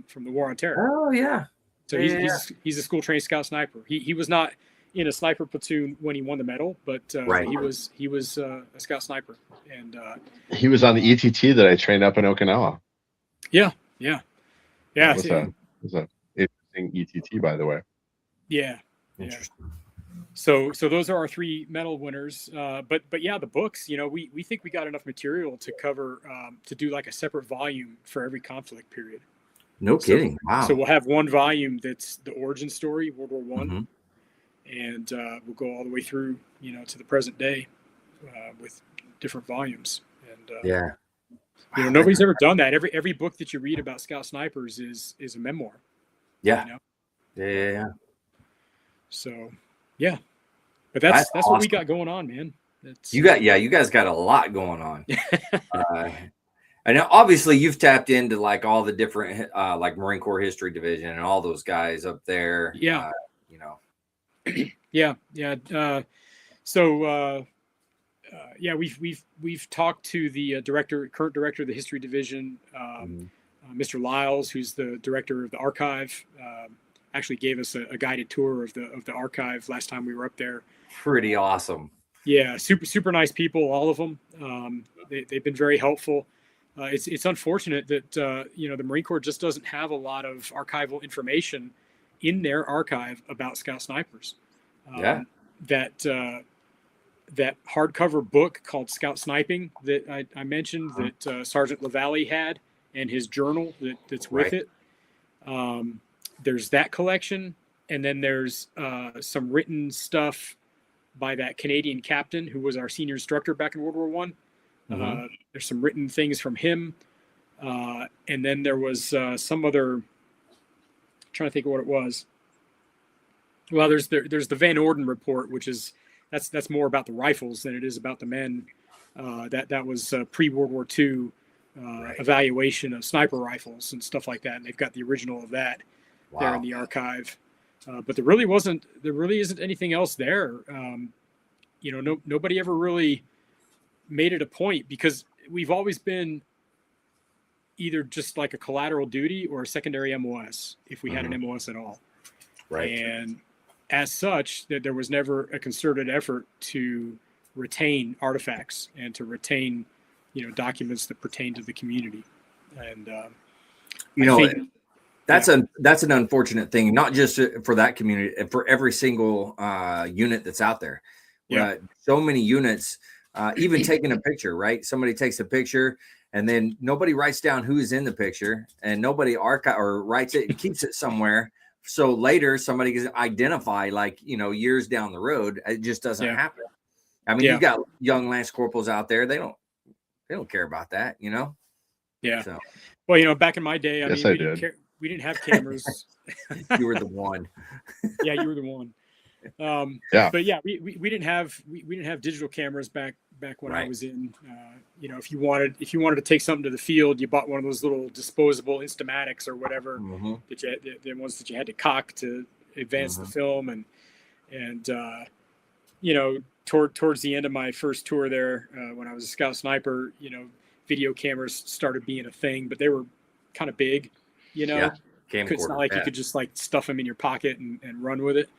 from the War on Terror. Oh yeah. So he's a school trained scout sniper. He was not in a sniper platoon when he won the medal, but he was a scout sniper, and he was on the ETT that I trained up in Okinawa. Yeah. It was a interesting ETT, by the way. Yeah. Interesting. So those are our 3 medal winners. But the books, we think we got enough material to cover, to do like a separate volume for every conflict period. No kidding. Wow. So we'll have one volume that's the origin story, World War I, and we'll go all the way through, to the present day, with different volumes. And nobody's ever done that. Every book that you read about scout snipers is a memoir. Yeah. Yeah. So, but that's awesome. What we got going on, man. You guys got a lot going on. And obviously you've tapped into like all the different like Marine Corps History Division and all those guys up there. Yeah. We've talked to the current director of the History Division, Mr. Lyles, who's the director of the archive. actually gave us a guided tour of the archive last time we were up there. Pretty awesome. Yeah, super nice people, all of them. They've been very helpful. It's unfortunate that the Marine Corps just doesn't have a lot of archival information in their archive about Scout snipers. That hardcover book called Scout Sniping that I mentioned that Sergeant LaValle had, and his journal that's with it. There's that collection, and then there's some written stuff by that Canadian captain who was our senior instructor back in World War One. There's some written things from him, and then there was some other. I'm trying to think of what it was. Well, there's the Van Orden report, which is that's more about the rifles than it is about the men. That was pre-World War II evaluation of sniper rifles and stuff like that, and they've got the original of that there in the archive. But there really isn't anything else there. Nobody ever really made it a point, because we've always been either just like a collateral duty or a secondary MOS, if we had an MOS at all. Right. And as such, that there was never a concerted effort to retain artifacts and to retain, documents that pertain to the community. And that's an unfortunate thing, not just for that community, for every single unit that's out there. So many units, even taking a picture, right? Somebody takes a picture and then nobody writes down who's in the picture, and nobody writes it and keeps it somewhere. So later somebody can identify, years down the road. It just doesn't happen. I mean, you've got young Lance Corporals out there. They don't care about that, Yeah. So. Well, back in my day, we didn't have cameras. You were the one. Yeah, you were the one. But yeah, we didn't have digital cameras back when I was in. If you wanted to take something to the field, you bought one of those little disposable Instamatics or whatever the ones that you had to cock to advance the film, and towards the end of my first tour there, when I was a Scout sniper, video cameras started being a thing, but they were kind of big, It's not like you could just stuff them in your pocket and run with it.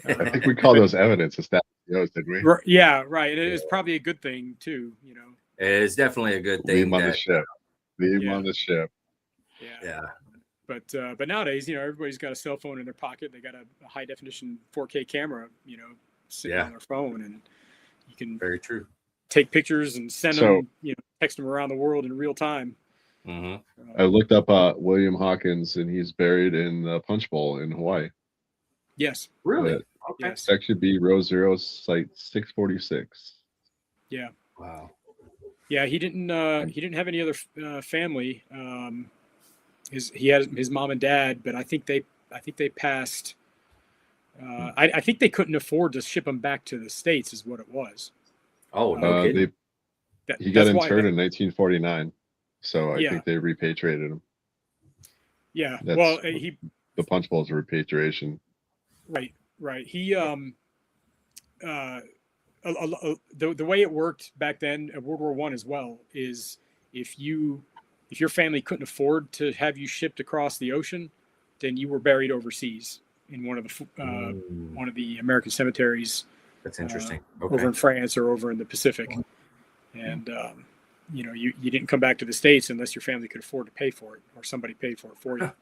I think we call those evidence as didn't we? Yeah, right. And it is probably a good thing too, It's definitely a good thing. Leave on the ship. Leave on the ship. Yeah. But nowadays, everybody's got a cell phone in their pocket. They got a high definition 4K camera, sitting on their phone, and you can very true take pictures and send them, text them around the world in real time. I looked up William Hawkins, and he's buried in the Punch Bowl in Hawaii. Yes. Really? Okay. Yes. Section B, row 0, site 646. Yeah. Wow. Yeah, he didn't have any other family. He had his mom and dad, but I think they passed. I think they couldn't afford to ship him back to the States, is what it was. Oh, no kidding. He got interred in 1949, so I think they repatriated him. Yeah. The Punch Bowl is a repatriation. Right. He the way it worked back then at World War One as well is if your family couldn't afford to have you shipped across the ocean, then you were buried overseas in one of the American cemeteries. That's interesting. Over in France or over in the Pacific, and you didn't come back to the States unless your family could afford to pay for it or somebody paid for it for you.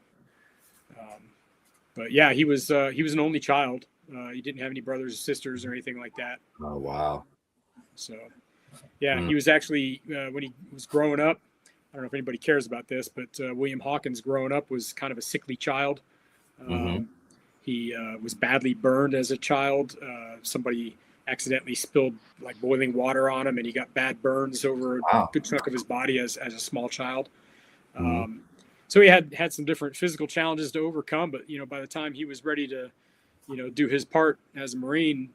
But yeah, he was an only child. He didn't have any brothers or sisters or anything like that. Oh, wow. So, yeah, he was actually, when he was growing up, I don't know if anybody cares about this, but William Hawkins growing up was kind of a sickly child. He was badly burned as a child. Somebody accidentally spilled boiling water on him, and he got bad burns over a good chunk of his body as a small child. So he had some different physical challenges to overcome, but by the time he was ready to, do his part as a Marine,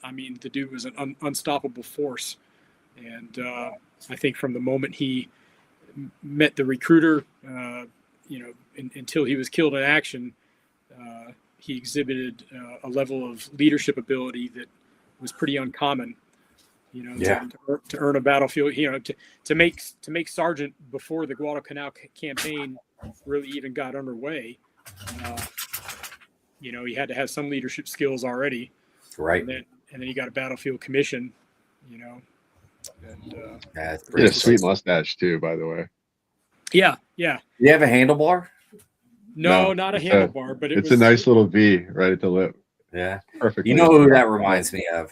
the dude was an unstoppable force. And I think from the moment he met the recruiter, until he was killed in action, he exhibited a level of leadership ability that was pretty uncommon. To earn a battlefield, to make sergeant before the Guadalcanal campaign really even got underway. You know, he had to have some leadership skills already. Right. And then he got a battlefield commission, you know. And That's He pretty had a sweet cool. mustache too, by the way. yeah. You have a handlebar? No, not a it's handlebar, but it's a nice little V right at the lip. Yeah. Perfect. You know who that reminds me of?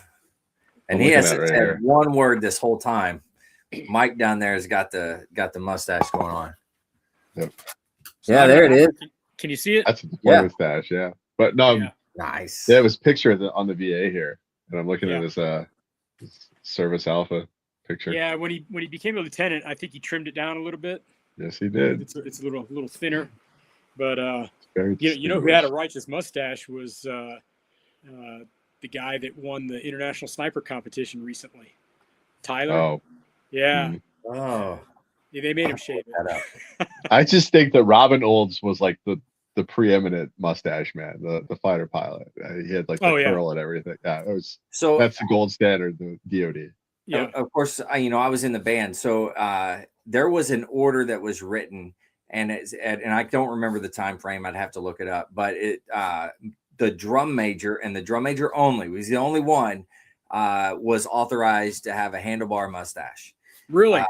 And I'm he looking hasn't at it right said here. one word this whole time. Mike down there has got the mustache going on. Yep. So Yeah, there it is. Can you see it? That's the Yeah. mustache, yeah. But no, Yeah. Nice. yeah, it was pictured on the VA here, and I'm looking Yeah. at his Service Alpha picture. Yeah, when he became a lieutenant, I think he trimmed it down a little bit. Yes, he did. It's a little thinner, but Very you know who had a righteous mustache was the guy that won the international sniper competition recently, Tyler. Oh, Yeah, Oh, they made him shave that it. up. I just think that Robin Olds was like the preeminent mustache man, the fighter pilot. He had like the curl and everything. Yeah, that's the gold standard, the DoD. Yeah, of course, I was in the band, so there was an order that was written, and I don't remember the time frame. I'd have to look it up, but the drum major and the drum major only was the only one was authorized to have a handlebar mustache. Really?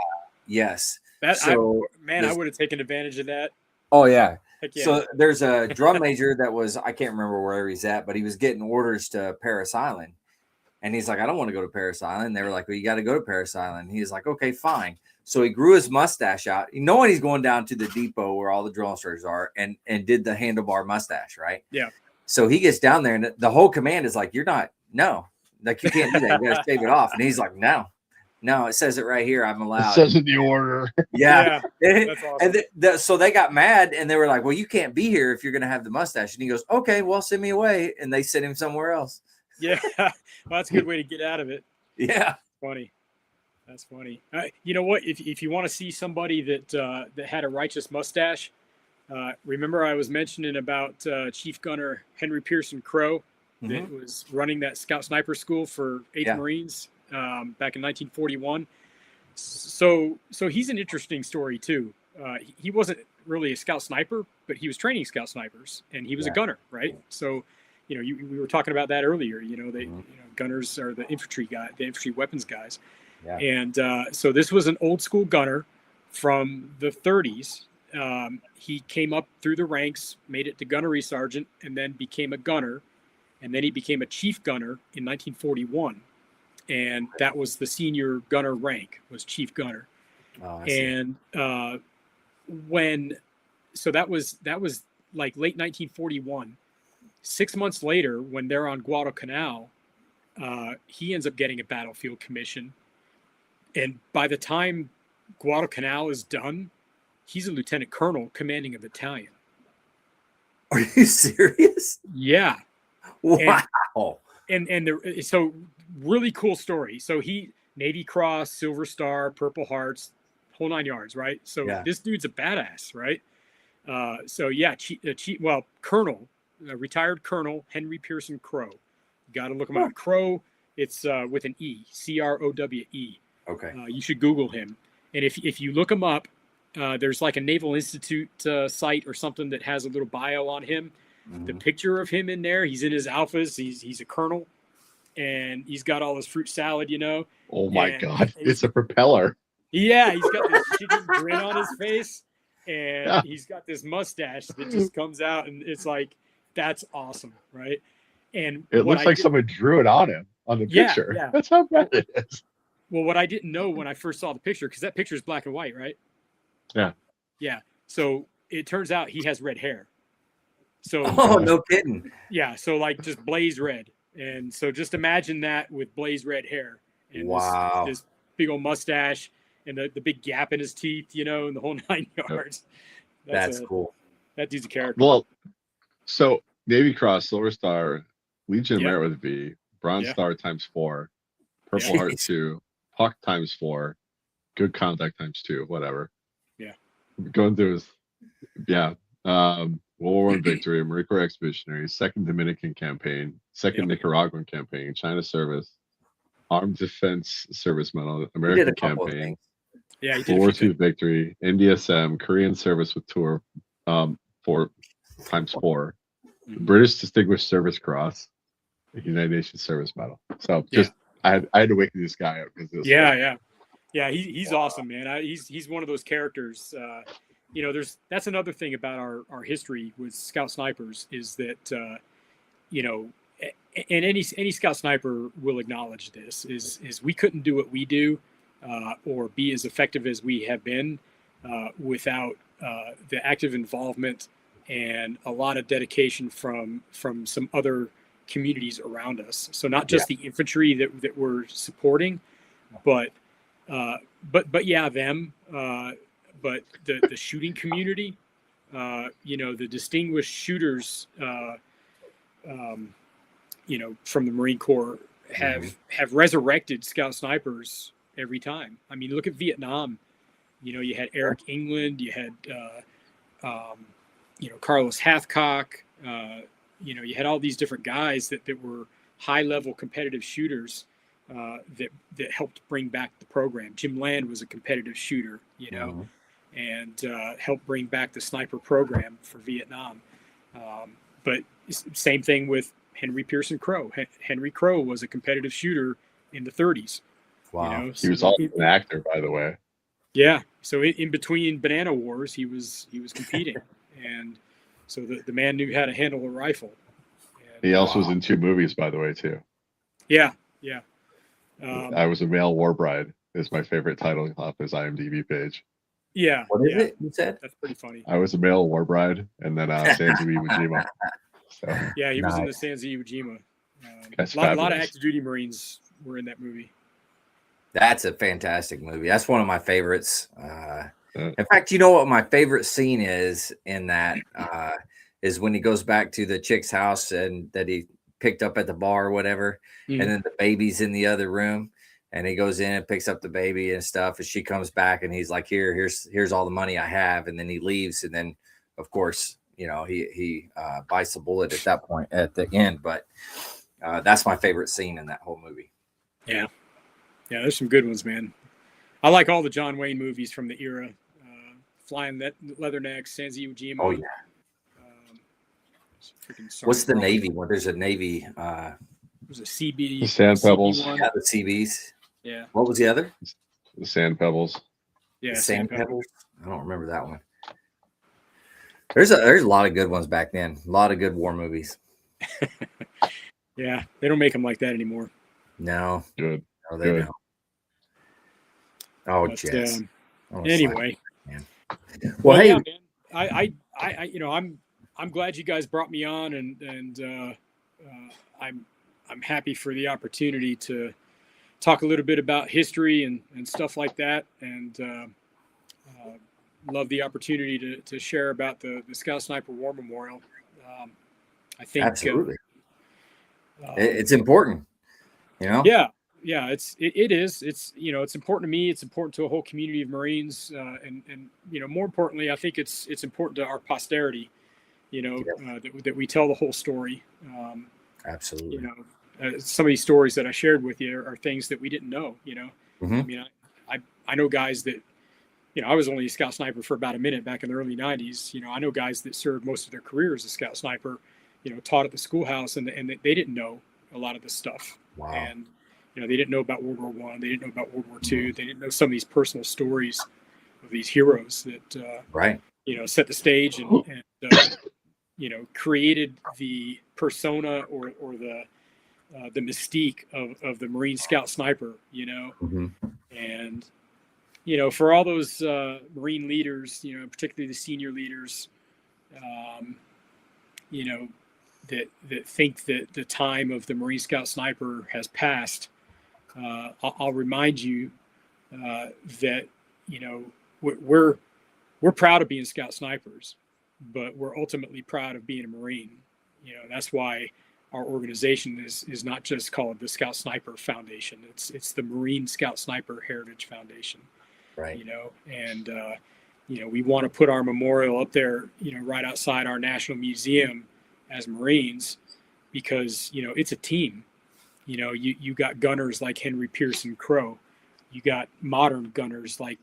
Yes. I would have taken advantage of that. Oh yeah. Heck yeah. So there's a drum major that was, I can't remember where he's at, but he was getting orders to Paris Island. And he's like, I don't want to go to Paris Island. They were like, well, you got to go to Paris Island. He's like, okay, fine. So he grew his mustache out, knowing he's going down to the depot where all the drill instructors are, and did the handlebar mustache, right? Yeah. So he gets down there, and the whole command is like, like you can't do that. You got to shave it off. And he's like, no, it says it right here. I'm allowed. It says in the order. Yeah. That's awesome. And so they got mad, and they were like, well, you can't be here if you're going to have the mustache. And he goes, okay, well, send me away. And they sent him somewhere else. Yeah. Well, that's a good way to get out of it. Yeah. Funny. That's funny. You know what? If you want to see somebody that had a righteous mustache, remember I was mentioning about Chief Gunner Henry Pearson Crow that was running that Scout Sniper School for 8th Marines back in 1941. So he's an interesting story too. He wasn't really a Scout Sniper, but he was training Scout Snipers, and he was a gunner, right? So, we were talking about that earlier. Gunners are the infantry weapons guys. Yeah. And so this was an old school gunner from the 30s. He came up through the ranks, made it to gunnery sergeant, and then became a gunner. And then he became a chief gunner in 1941. And that was the senior gunner rank, was chief gunner. Oh, and that was like late 1941. 6 months later, when they're on Guadalcanal, he ends up getting a battlefield commission. And by the time Guadalcanal is done, he's a lieutenant colonel commanding a battalion. Are you serious? Yeah. Wow. So really cool story. So he Navy Cross, Silver Star, Purple Hearts, whole 9 yards, right? So this dude's a badass, right? Colonel, retired Colonel Henry Pearson Crow. Got to look him up. Crow, it's with an E, Crowe. Okay. You should Google him. And if you look him up, there's like a Naval Institute site or something that has a little bio on him. Mm-hmm. The picture of him in there, he's in his alphas. He's a colonel, and he's got all his fruit salad, Oh my God. It's a propeller. Yeah, he's got this chicken grin on his face, and he's got this mustache that just comes out, and it's like, that's awesome, right? And it looks like someone drew it on him on the picture. Yeah. That's how bad it is. Well, what I didn't know when I first saw the picture, because that picture is black and white, right? Yeah. Yeah. So it turns out he has red hair. So no kidding. Yeah. So like just blaze red. And so just imagine that with blaze red hair. And wow. This big old mustache and the big gap in his teeth, and the whole 9 yards. That's cool. That dude's a character. Well, so Navy Cross, Silver Star, Legion Merit with V, Bronze Star ×4, Purple Heart 2, Puck ×4, Good Conduct ×2, whatever. Yeah. Going through his, World War I victory, Marine Corps Expeditionary, 2nd Dominican Campaign, 2nd Nicaraguan Campaign, China Service, Armed Defense Service Medal, American Campaign, he did World War II victory, NDSM, Korean Service with tour, 4 ×4, British Distinguished Service Cross, the United Nations Service Medal. So just I had to wake this guy up because He's awesome, man. He's one of those characters. That's another thing about our history with Scout Snipers is that and any Scout Sniper will acknowledge this is we couldn't do what we do or be as effective as we have been without the active involvement and a lot of dedication from some other communities around us. So not just the infantry that we're supporting, but them, but the shooting community, the distinguished shooters, from the Marine Corps have resurrected Scout Snipers every time. I mean, look at Vietnam. You had Eric England, you had Carlos Hathcock. You had all these different guys that were high-level competitive shooters that helped bring back the program. Jim Land was a competitive shooter, and helped bring back the sniper program for Vietnam. But same thing with Henry Pearson Crowe. Henry Crowe was a competitive shooter in the 30s. Wow. He was also an actor, by the way. Yeah. So in between banana wars, he was competing. And so the man knew how to handle a rifle. And, he also was in 2 movies, by the way, too. Yeah. I Was a Male War Bride is my favorite title off his IMDb page. Yeah. What is it you said? That's pretty funny. I Was a Male War Bride, and then Sands of Iwo Jima. So, yeah, he was in the Sands of Iwo Jima. A lot of active duty Marines were in that movie. That's a fantastic movie. That's one of my favorites. In fact, you know what my favorite scene is in that is when he goes back to the chick's house and that he picked up at the bar or whatever, and then the baby's in the other room, and he goes in and picks up the baby and stuff, and she comes back and he's like, here's all the money I have, and then he leaves, and then of course he bites the bullet at that point at the end. But that's my favorite scene in that whole movie. Yeah, there's some good ones, man. I like all the John Wayne movies from the era. Flying Leathernecks, Sands of Iwo Jima. Oh yeah. What's the Navy one? There's a Navy. There's a CB. The Sand Pebbles. Yeah, the CBs. Yeah. What was the other? The Sand Pebbles. Yeah. The Sand Pebbles. I don't remember that one. There's a lot of good ones back then. A lot of good war movies. Yeah, they don't make them like that anymore. No. Good. No, they don't. Oh, Jess. Anyway. Well, hey, man, I'm glad you guys brought me on, and I'm happy for the opportunity to talk a little bit about history and stuff like that, and love the opportunity to share about the Scout Sniper War Memorial. I think absolutely, it's important. Yeah, it is. It's important to me. It's important to a whole community of Marines, and more importantly, I think it's important to our posterity. That we tell the whole story. Absolutely. Some of these stories that I shared with you are things that we didn't know. Mm-hmm. I mean, I know guys that, I was only a Scout Sniper for about a minute back in the early 90s. I know guys that served most of their career as a Scout Sniper, taught at the schoolhouse, and they didn't know a lot of this stuff. Wow. And they didn't know about World War I. They didn't know about World War II. They didn't know some of these personal stories of these heroes that right. Set the stage and created the persona or the mystique of the Marine Scout Sniper. Mm-hmm. And for all those Marine leaders, particularly the senior leaders, that think that the time of the Marine Scout Sniper has passed. I'll remind you that we're proud of being Scout Snipers, but we're ultimately proud of being a Marine. That's why our organization is not just called the Scout Sniper Foundation. It's the Marine Scout Sniper Heritage Foundation. Right. And we want to put our memorial up there, right outside our National Museum as Marines, because it's a team. You got gunners like Henry Pearson Crowe. You got modern gunners like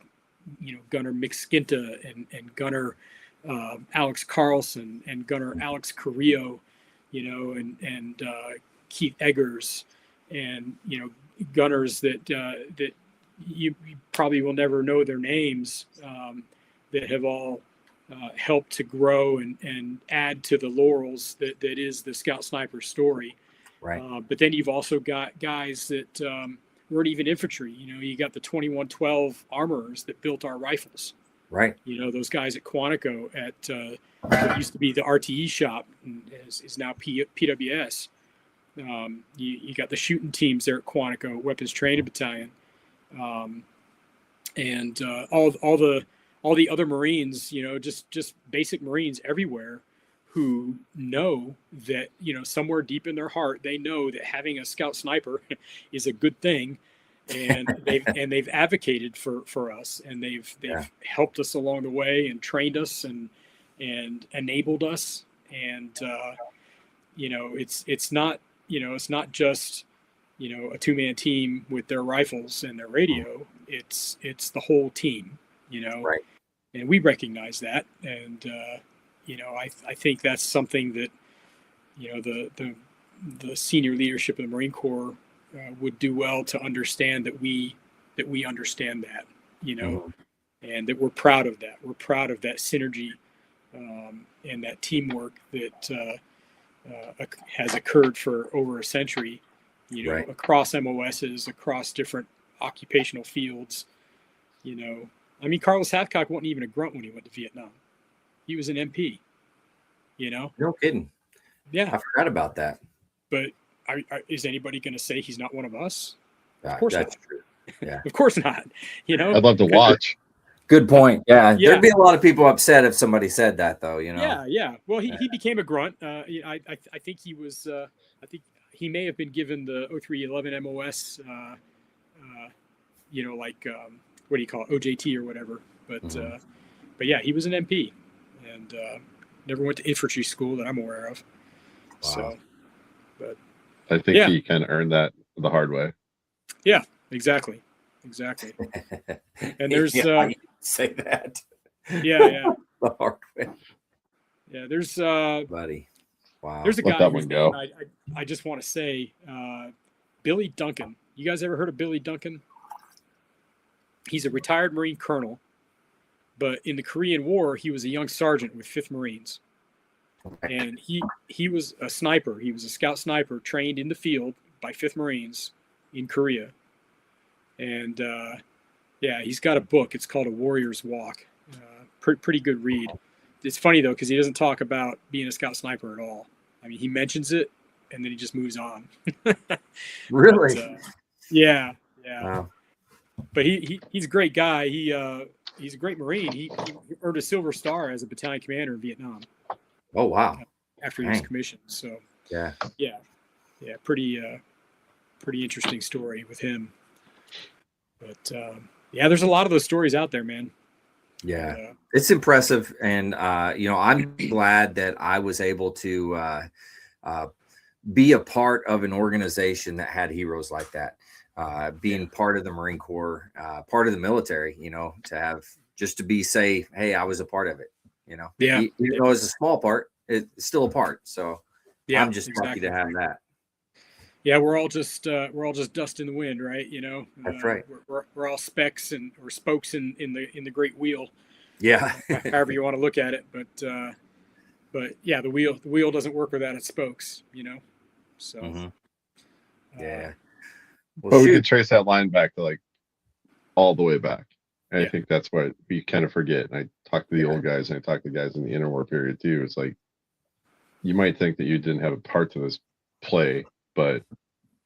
Gunner Mick Skinta and Gunner Alex Carlson and Gunner Alex Carrillo. and Keith Eggers, and gunners that you probably will never know their names, that have all helped to grow and add to the laurels that is the Scout Sniper story. Right. But then you've also got guys that weren't even infantry. You got the 2112 armorers that built our rifles. Right. Those guys at Quantico at what used to be the RTE shop and is now PWS. You got the shooting teams there at Quantico, Weapons Training Battalion, and all the other Marines, just basic Marines everywhere, who know that somewhere deep in their heart they know that having a Scout Sniper is a good thing, and they've advocated for us, and they've helped us along the way and trained us and enabled us, and it's not just a two-man team with their rifles and their radio. It's the whole team, Right. And we recognize that, and I think that's something that the senior leadership of the Marine Corps would do well to understand, that we understand that, and that we're proud of that. We're proud of that synergy and that teamwork that has occurred for over a century, Right. across MOSs, across different occupational fields. Carlos Hathcock wasn't even a grunt when he went to Vietnam. He was an MP. No kidding. Yeah, I forgot about that. but is anybody going to say he's not one of us? Of course that's not. true. Yeah. Of course not. I'd love to watch. Good point. Yeah. Yeah. There'd be a lot of people upset if somebody said that, though. Yeah. Well, he became a grunt. I think he was. I think he may have been given the 0311 MOS. What do you call it, OJT or whatever. But yeah, he was an MP, and never went to infantry school that I'm aware of. Wow. So, but I think Yeah. he kind of earned that the hard way. yeah, exactly. And there's I say that. yeah. The hard way, Yeah, there's buddy. Wow. there's a Let guy that whose one go. name I just want to say, Billy Duncan. You guys ever heard of Billy Duncan? He's a retired Marine colonel, but in the Korean War, he was a young sergeant with 5th Marines. And he was a sniper. He was a Scout Sniper trained in the field by 5th Marines in Korea. And he's got a book. It's called A Warrior's Walk. Pretty good read. It's funny, though, because he doesn't talk about being a Scout Sniper at all. He mentions it, and then he just moves on. Really? But, yeah. Wow. But he's a great guy. He's a great Marine. He earned a Silver Star as a battalion commander in Vietnam Oh, wow. after he was Dang. commissioned. So Yeah. pretty interesting story with him. But there's a lot of those stories out there, man. Yeah. It's impressive. And, I'm glad that I was able to be a part of an organization that had heroes like that. Being part of the Marine Corps, part of the military, to have just to say, hey, I was a part of it, Yeah. Even though it's a small part, it's still a part. So Yeah, I'm just lucky to have that. Yeah, we're all just dust in the wind, right? That's right. We're all specks or spokes in the great wheel. Yeah. However you want to look at it, but yeah, the wheel doesn't work without its spokes, So Mhm. Yeah. Well, But we shoot. could trace that line back to all the way back. And Yeah. I think that's what we kind of forget. And I talk to the old guys, and I talk to guys in the interwar period too. It's like, you might think that you didn't have a part to this play, but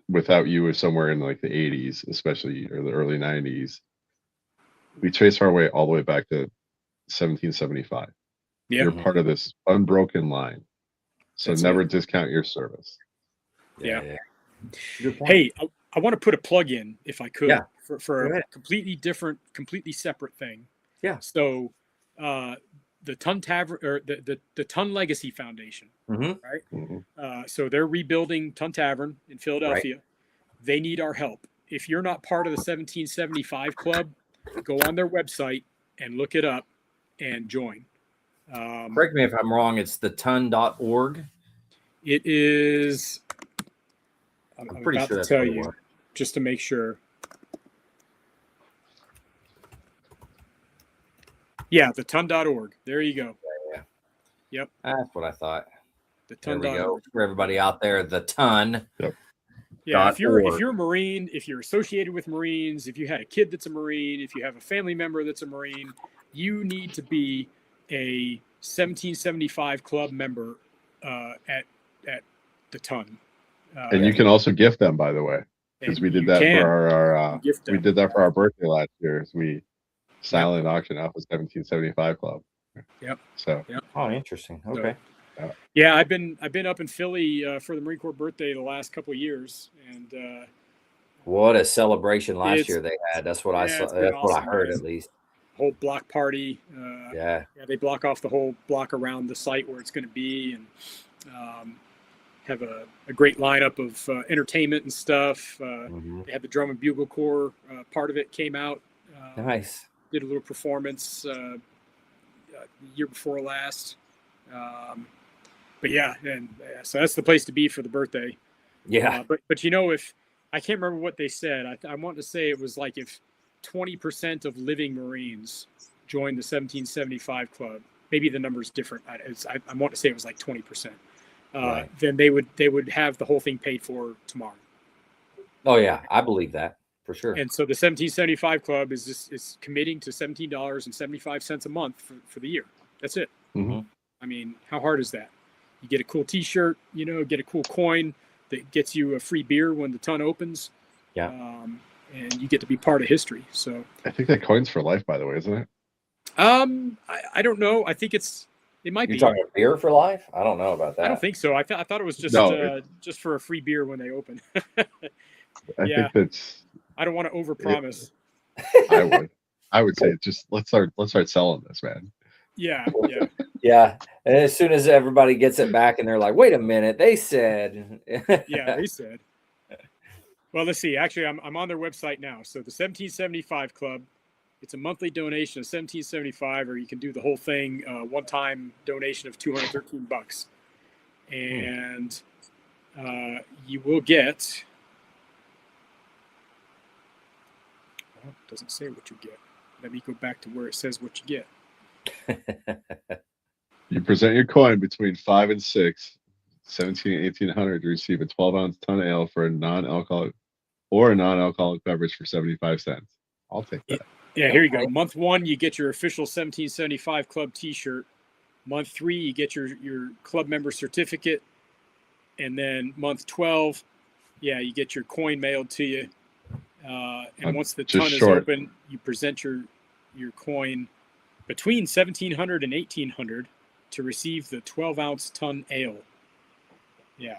without you or somewhere in the 80s, especially, or the early 90s, we trace our way all the way back to 1775. Yeah. You're part of this unbroken line. So That's never discount your service. Yeah. Good point. Hey, I want to put a plug in, if I could, Yeah. for Go a ahead. completely separate thing. Yeah. So, the Ton Tavern, or the Ton Legacy Foundation, Mhm. right? Mhm. So they're rebuilding Ton Tavern in Philadelphia. They need our help. If you're not part of the 1775 Club, go on their website and look it up and join. Correct me if I'm wrong. It's the ton.org. It is. I'm pretty about sure to that's tell what it you, was. just to make sure. Yeah, the ton.org. There you go. Yeah. Yep. That's what I thought. The There we go. ton.org. For everybody out there, the ton. Yeah, if you're .org. a Marine, if you're associated with Marines, if you had a kid that's a Marine, if you have a family member that's a Marine, you need to be a 1775 club member at the ton. And you can also gift them, by the way, because and we did you that can. for our Gift we them. did that for our birthday last year. As we silent auction off a 1775 club. Yep. So. Yep. Oh, interesting. Okay. Yeah, I've been up in Philly for the Marine Corps birthday the last couple of years, and What a celebration last It's- year they had. That's what I yeah, saw. it's been That's what I awesome, heard, man. at least. whole block party. Yeah. They block off the whole block around the site where it's going to be, and have a great lineup of entertainment and stuff. They had the drum and bugle corps. Part of it came out. Nice. Did a little performance year before last. But yeah, so that's the place to be for the birthday. Yeah. But you know, if I can't remember what they said, I want to say it was like if 20% of living Marines joined the 1775 club, maybe the number's different. I want to say it was like 20%. Right. Then they would have the whole thing paid for tomorrow. Oh yeah, I believe that for sure. And so the 1775 club is committing to $17.75 a month for the year. That's it. Mm-hmm. I mean, how hard is that? You get a cool T-shirt, get a cool coin that gets you a free beer when the ton opens. Yeah. And you get to be part of history. So I think that coin's for life, by the way, isn't it? I don't know. I think it might You're be. talking beer for life? I don't know about that. I don't think so. I thought it was just just for a free beer when they open. I think that's. I don't want to overpromise. I would say just let's start selling this, man. Yeah. Yeah. And as soon as everybody gets it back and they're like, wait a minute, they said. Yeah, they said. Well, let's see. Actually, I'm on their website now. So the 1775 Club, it's a monthly donation of $17.75, or you can do the whole thing, one-time donation of $213, and you will get. Well, it doesn't say what you get. Let me go back to where it says what you get. You present your coin between 5 and 6, 17 and 1800 to receive a 12-ounce ton ale for a non-alcoholic beverage for 75 cents. I'll take that. Yeah, here you go. Month 1, you get your official 1775 Club T-shirt. Month 3, you get your club member certificate, and then month 12, you get your coin mailed to you. And once the ton is open, you present your coin between 1700 and 1800 to receive the 12-ounce ton ale. Yeah,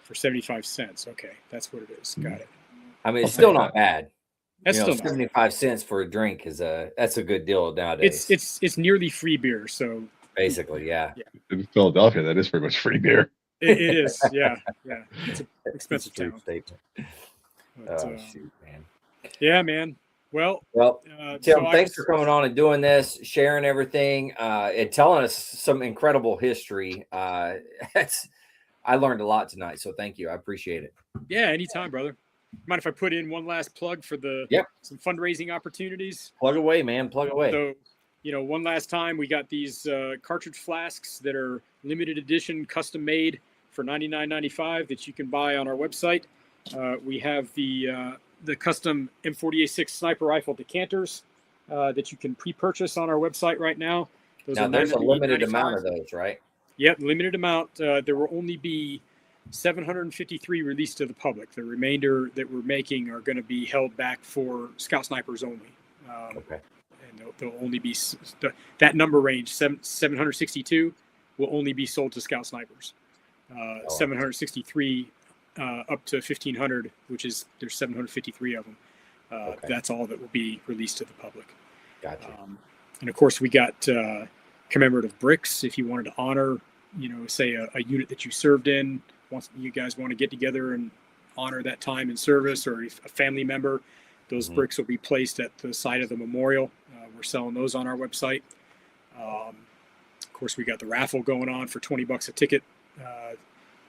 for 75 cents. Okay, that's what it is. Got it. I mean, it's still not bad. That's still 75 cents for a drink that's a good deal nowadays. It's nearly free beer. So basically, yeah. In Philadelphia, that is pretty much free beer. It is. Yeah. It's an expensive town. Statement. But, shoot, man. Yeah, man. Well, Tim, thanks for coming on and doing this, sharing everything, and telling us some incredible history. I learned a lot tonight, so thank you. I appreciate it. Yeah, anytime, brother. Mind if I put in one last plug for some fundraising opportunities? Plug away, man. Plug away. So, one last time, we got these cartridge flasks that are limited edition, custom made for $99.95 that you can buy on our website. We have the custom M48-6 sniper rifle decanters that you can pre-purchase on our website right now. There's a limited amount of those, right? Yep, limited amount. There will only be 753 released to the public. The remainder that we're making are going to be held back for scout snipers only. Okay. And they'll only be that number range 762 will only be sold to scout snipers. 763 up to 1500, which is there's 753 of them. That's all that will be released to the public. Gotcha. And of course, we got commemorative bricks. If you wanted to honor, say a unit that you served in. Once you guys want to get together and honor that time in service, or if a family member, those bricks will be placed at the site of the memorial. We're selling those on our website. Of course, we got the raffle going on for $20 a ticket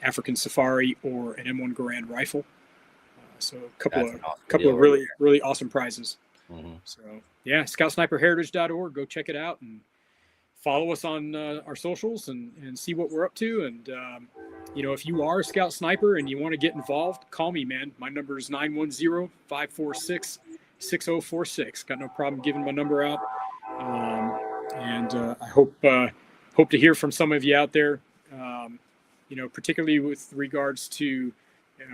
African Safari or an M1 Garand rifle. So a couple That's of an awesome deal right really really awesome prizes. Mhm. So yeah, scoutsniperheritage.org. Go check it out and follow us on our socials and see what we're up to. And if you are a Scout Sniper and you want to get involved, call me, man. My number is 910-546-6046. Got no problem giving my number out. And I hope to hear from some of you out there. Particularly with regards to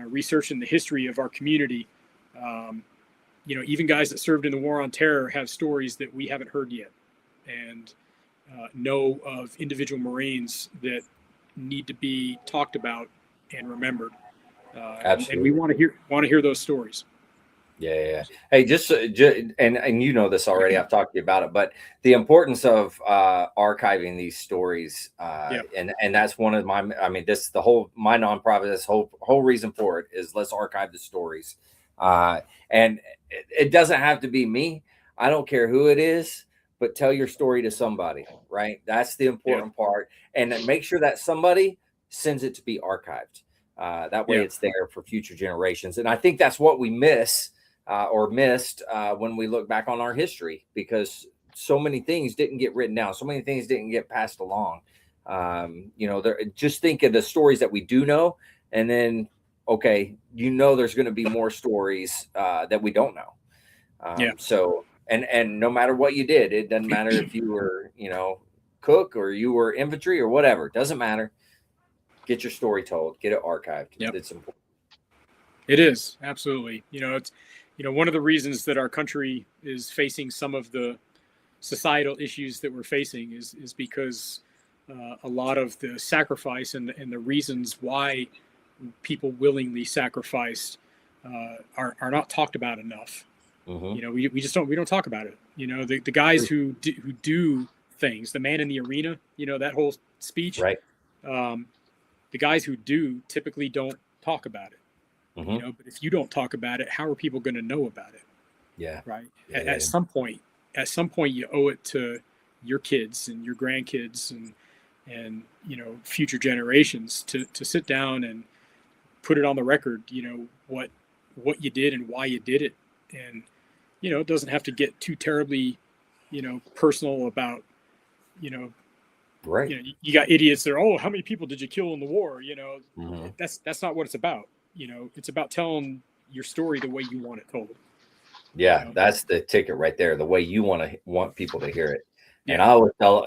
researching the history of our community. Even guys that served in the War on Terror have stories that we haven't heard yet, and know of individual Marines that need to be talked about and remembered. Absolutely. And we want to hear those stories. Yeah. Hey, just and you know this already. I've talked to you about it, but the importance of archiving these stories, and that's one of my. I mean, this my nonprofit. This whole reason for it is let's archive the stories, and it doesn't have to be me. I don't care who it is, but tell your story to somebody. Right, that's the important part, and then make sure that somebody sends it to be archived. That way, it's there for future generations, and I think that's what we miss. Or missed when we look back on our history, because so many things didn't get written down. So many things didn't get passed along. Just think of the stories that we do know. And then, there's going to be more stories that we don't know. So, and no matter what you did, it doesn't matter if you were, cook or you were infantry or whatever, it doesn't matter. Get your story told, get it archived. Yep. It's important. It is, absolutely. It's one of the reasons that our country is facing some of the societal issues that we're facing is because a lot of the sacrifice and the reasons why people willingly sacrificed are not talked about enough. Mm-hmm. We don't talk about it. The guys who do things, the man in the arena, that whole speech, right? The guys who do typically don't talk about it. Mm-hmm. But if you don't talk about it, how are people going to know about it? Yeah. Right. Yeah. At some point, you owe it to your kids and your grandkids and future generations to sit down and put it on the record, what you did and why you did it. And, it doesn't have to get too terribly, personal about, right. You got idiots that are, how many people did you kill in the war? Mm-hmm. That's not what it's about. It's about telling your story the way you want it told. Yeah, that's the ticket right there. The way you want people to hear it. Yeah. And I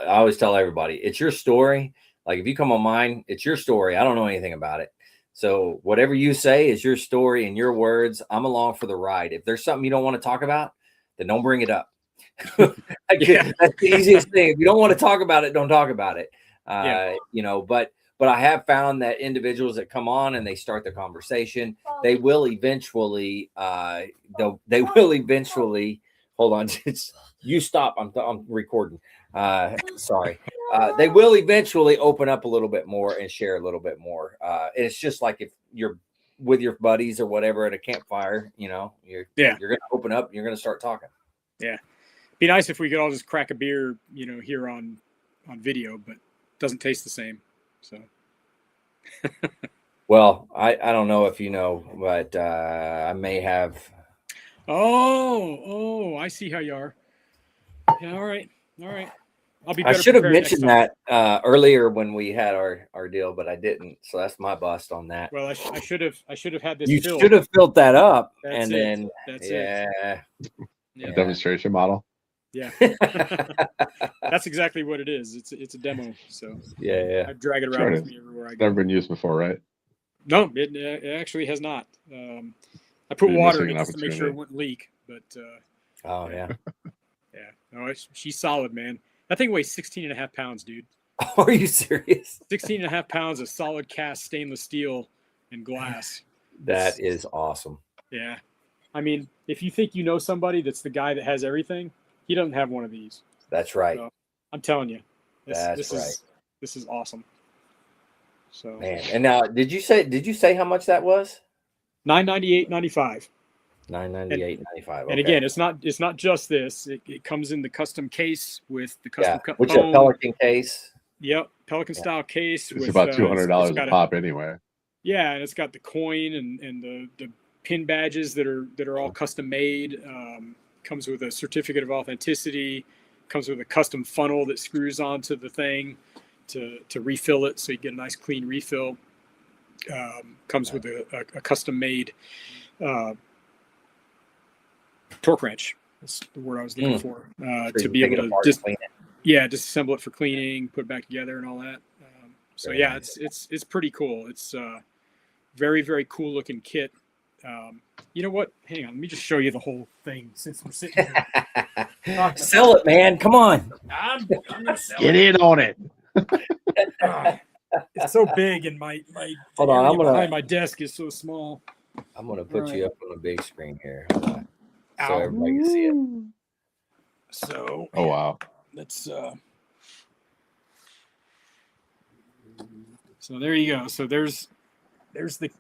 always tell everybody, it's your story. Like if you come on mine, it's your story. I don't know anything about it. So whatever you say is your story and your words. I'm along for the ride. If there's something you don't want to talk about, then don't bring it up. That's the easiest thing. If you don't want to talk about it, don't talk about it. But I have found that individuals that come on and they start the conversation, they will eventually, hold on, you stop. I'm recording. Sorry. They will eventually open up a little bit more and share a little bit more. And it's just like if you're with your buddies or whatever at a campfire, you're going to open up and you're going to start talking. Yeah. Be nice if we could all just crack a beer, here on video, but it doesn't taste the same. So, well, I don't know if you know, but I may have. Oh, I see how you are. Yeah, all right. I'll be better. I should have mentioned that earlier when we had our deal, but I didn't. So that's my bust on that. Well, I should have had this. You should have filled that up, That's and it. then A demonstration model. Yeah, that's exactly what it is. It's a demo. So I drag it around with me everywhere I go. Never been used before, right? No, it actually has not. I put water in it just to make sure it wouldn't leak. But yeah. No, she's solid, man. That thing weighs 16.5 pounds, dude. Are you serious? 16.5 pounds of solid cast stainless steel and glass. That is awesome. Yeah. I mean, if you think you know somebody that's the guy that has everything, he doesn't have one of these. That's right. So, I'm telling you. This is awesome. So man, and now did you say how much that was? $998.95. $998.95. Okay. And again, it's not just this. It comes in the custom case with the custom which is a Pelican case. Yep, Pelican style case. It's about $200 a pop anyway. Yeah, and it's got the coin and the pin badges that are all custom made. Comes with a certificate of authenticity. Comes with a custom funnel that screws onto the thing to refill it, so you get a nice clean refill. Comes with a custom made torque wrench. That's the word I was looking for. To be able to just disassemble it for cleaning, put it back together, and all that. So yeah, it's pretty cool. It's very, very cool looking kit. You know what? Hang on, let me just show you the whole thing since we're sitting here. Sell it, man. Come on. I'm gonna sell Get in on it. It's so big, and my Hold on, I'm gonna behind my desk is so small. I'm gonna put you up on the big screen here. Hold on. So Ow. everybody can see it. So Oh wow. let's so there you go. So there's the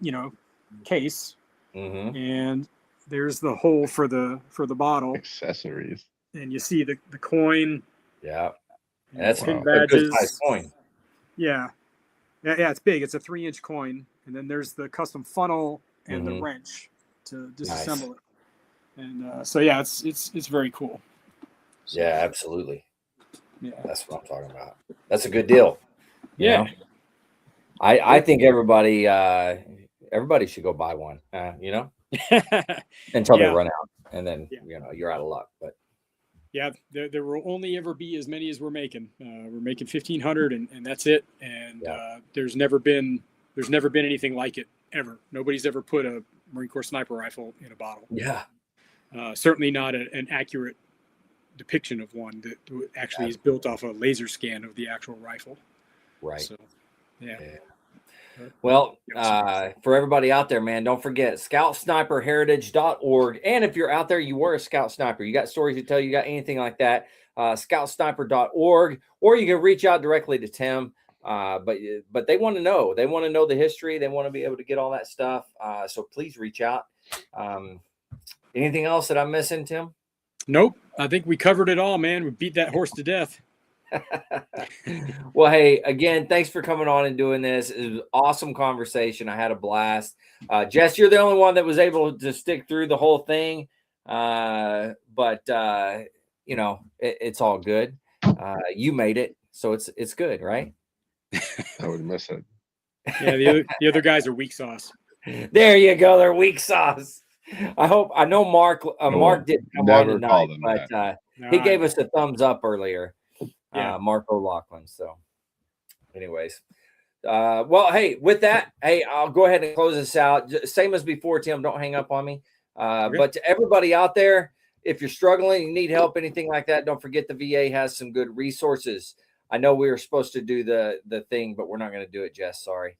case, and there's the hole for the bottle, Accessories. and you see the coin. Yeah, and that's pin a good badges. size coin. Yeah, it's big. It's a 3-inch coin, and then there's the custom funnel and the wrench to disassemble it. And so yeah, it's very cool. So, Yeah, absolutely. Yeah, That's what I'm talking about. That's a good deal. You yeah. know? I think everybody should go buy one. Until they run out, and then you're out of luck. But yeah, there will only ever be as many as we're making. We're making 1,500, and that's it. And there's never been anything like it ever. Nobody's ever put a Marine Corps sniper rifle in a bottle. Yeah, certainly not an accurate depiction of one that actually is built off a laser scan of the actual rifle. Right. So, yeah. Well, for everybody out there, man, don't forget scoutsniperheritage.org. And if you're out there, you were a scout sniper, you got stories to tell, you got anything like that, scoutsniper.org, or you can reach out directly to Tim. But they want to know. They want to know the history. They want to be able to get all that stuff. So please reach out. Anything else that I'm missing, Tim? Nope. I think we covered it all, man. We beat that horse to death. Well, hey, again, thanks for coming on and doing this. It was an awesome conversation. I had a blast. Jess, you're the only one that was able to stick through the whole thing. But it's all good. You made it, so it's good, right? I would miss it. Yeah, the other guys are weak sauce. There you go. They're weak sauce. I know Mark didn't come on tonight, but he gave us a thumbs up earlier. Mark O'Loughlin. So anyways, well, hey, with that, hey, I'll go ahead and close this out. Same as before, Tim, don't hang up on me. Okay. But to everybody out there, if you're struggling, you need help, anything like that, don't forget the VA has some good resources. I know we were supposed to do the thing, but we're not going to do it, Jess. Sorry.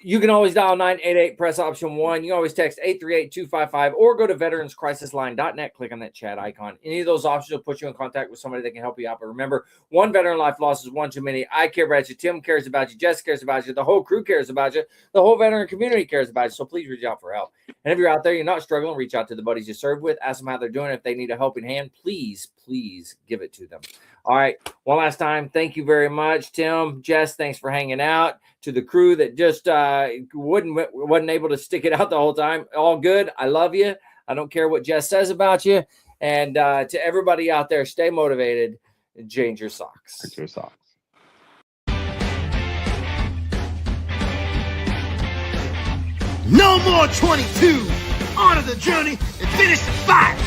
You can always dial 988, press option 1. You can always text 838-255 or go to veteranscrisisline.net. Click on that chat icon. Any of those options will put you in contact with somebody that can help you out. But remember, one veteran life loss is one too many. I care about you. Tim cares about you. Jess cares about you. The whole crew cares about you. The whole veteran community cares about you. So please reach out for help. And if you're out there, you're not struggling, reach out to the buddies you served with. Ask them how they're doing. If they need a helping hand, please give it to them. All right. One last time. Thank you very much, Tim. Jess, thanks for hanging out. To the crew that just wasn't able to stick it out the whole time. All good. I love you. I don't care what Jess says about you. And to everybody out there, stay motivated and change your socks. Change your socks. No more 22. Honor the journey and finish the fight.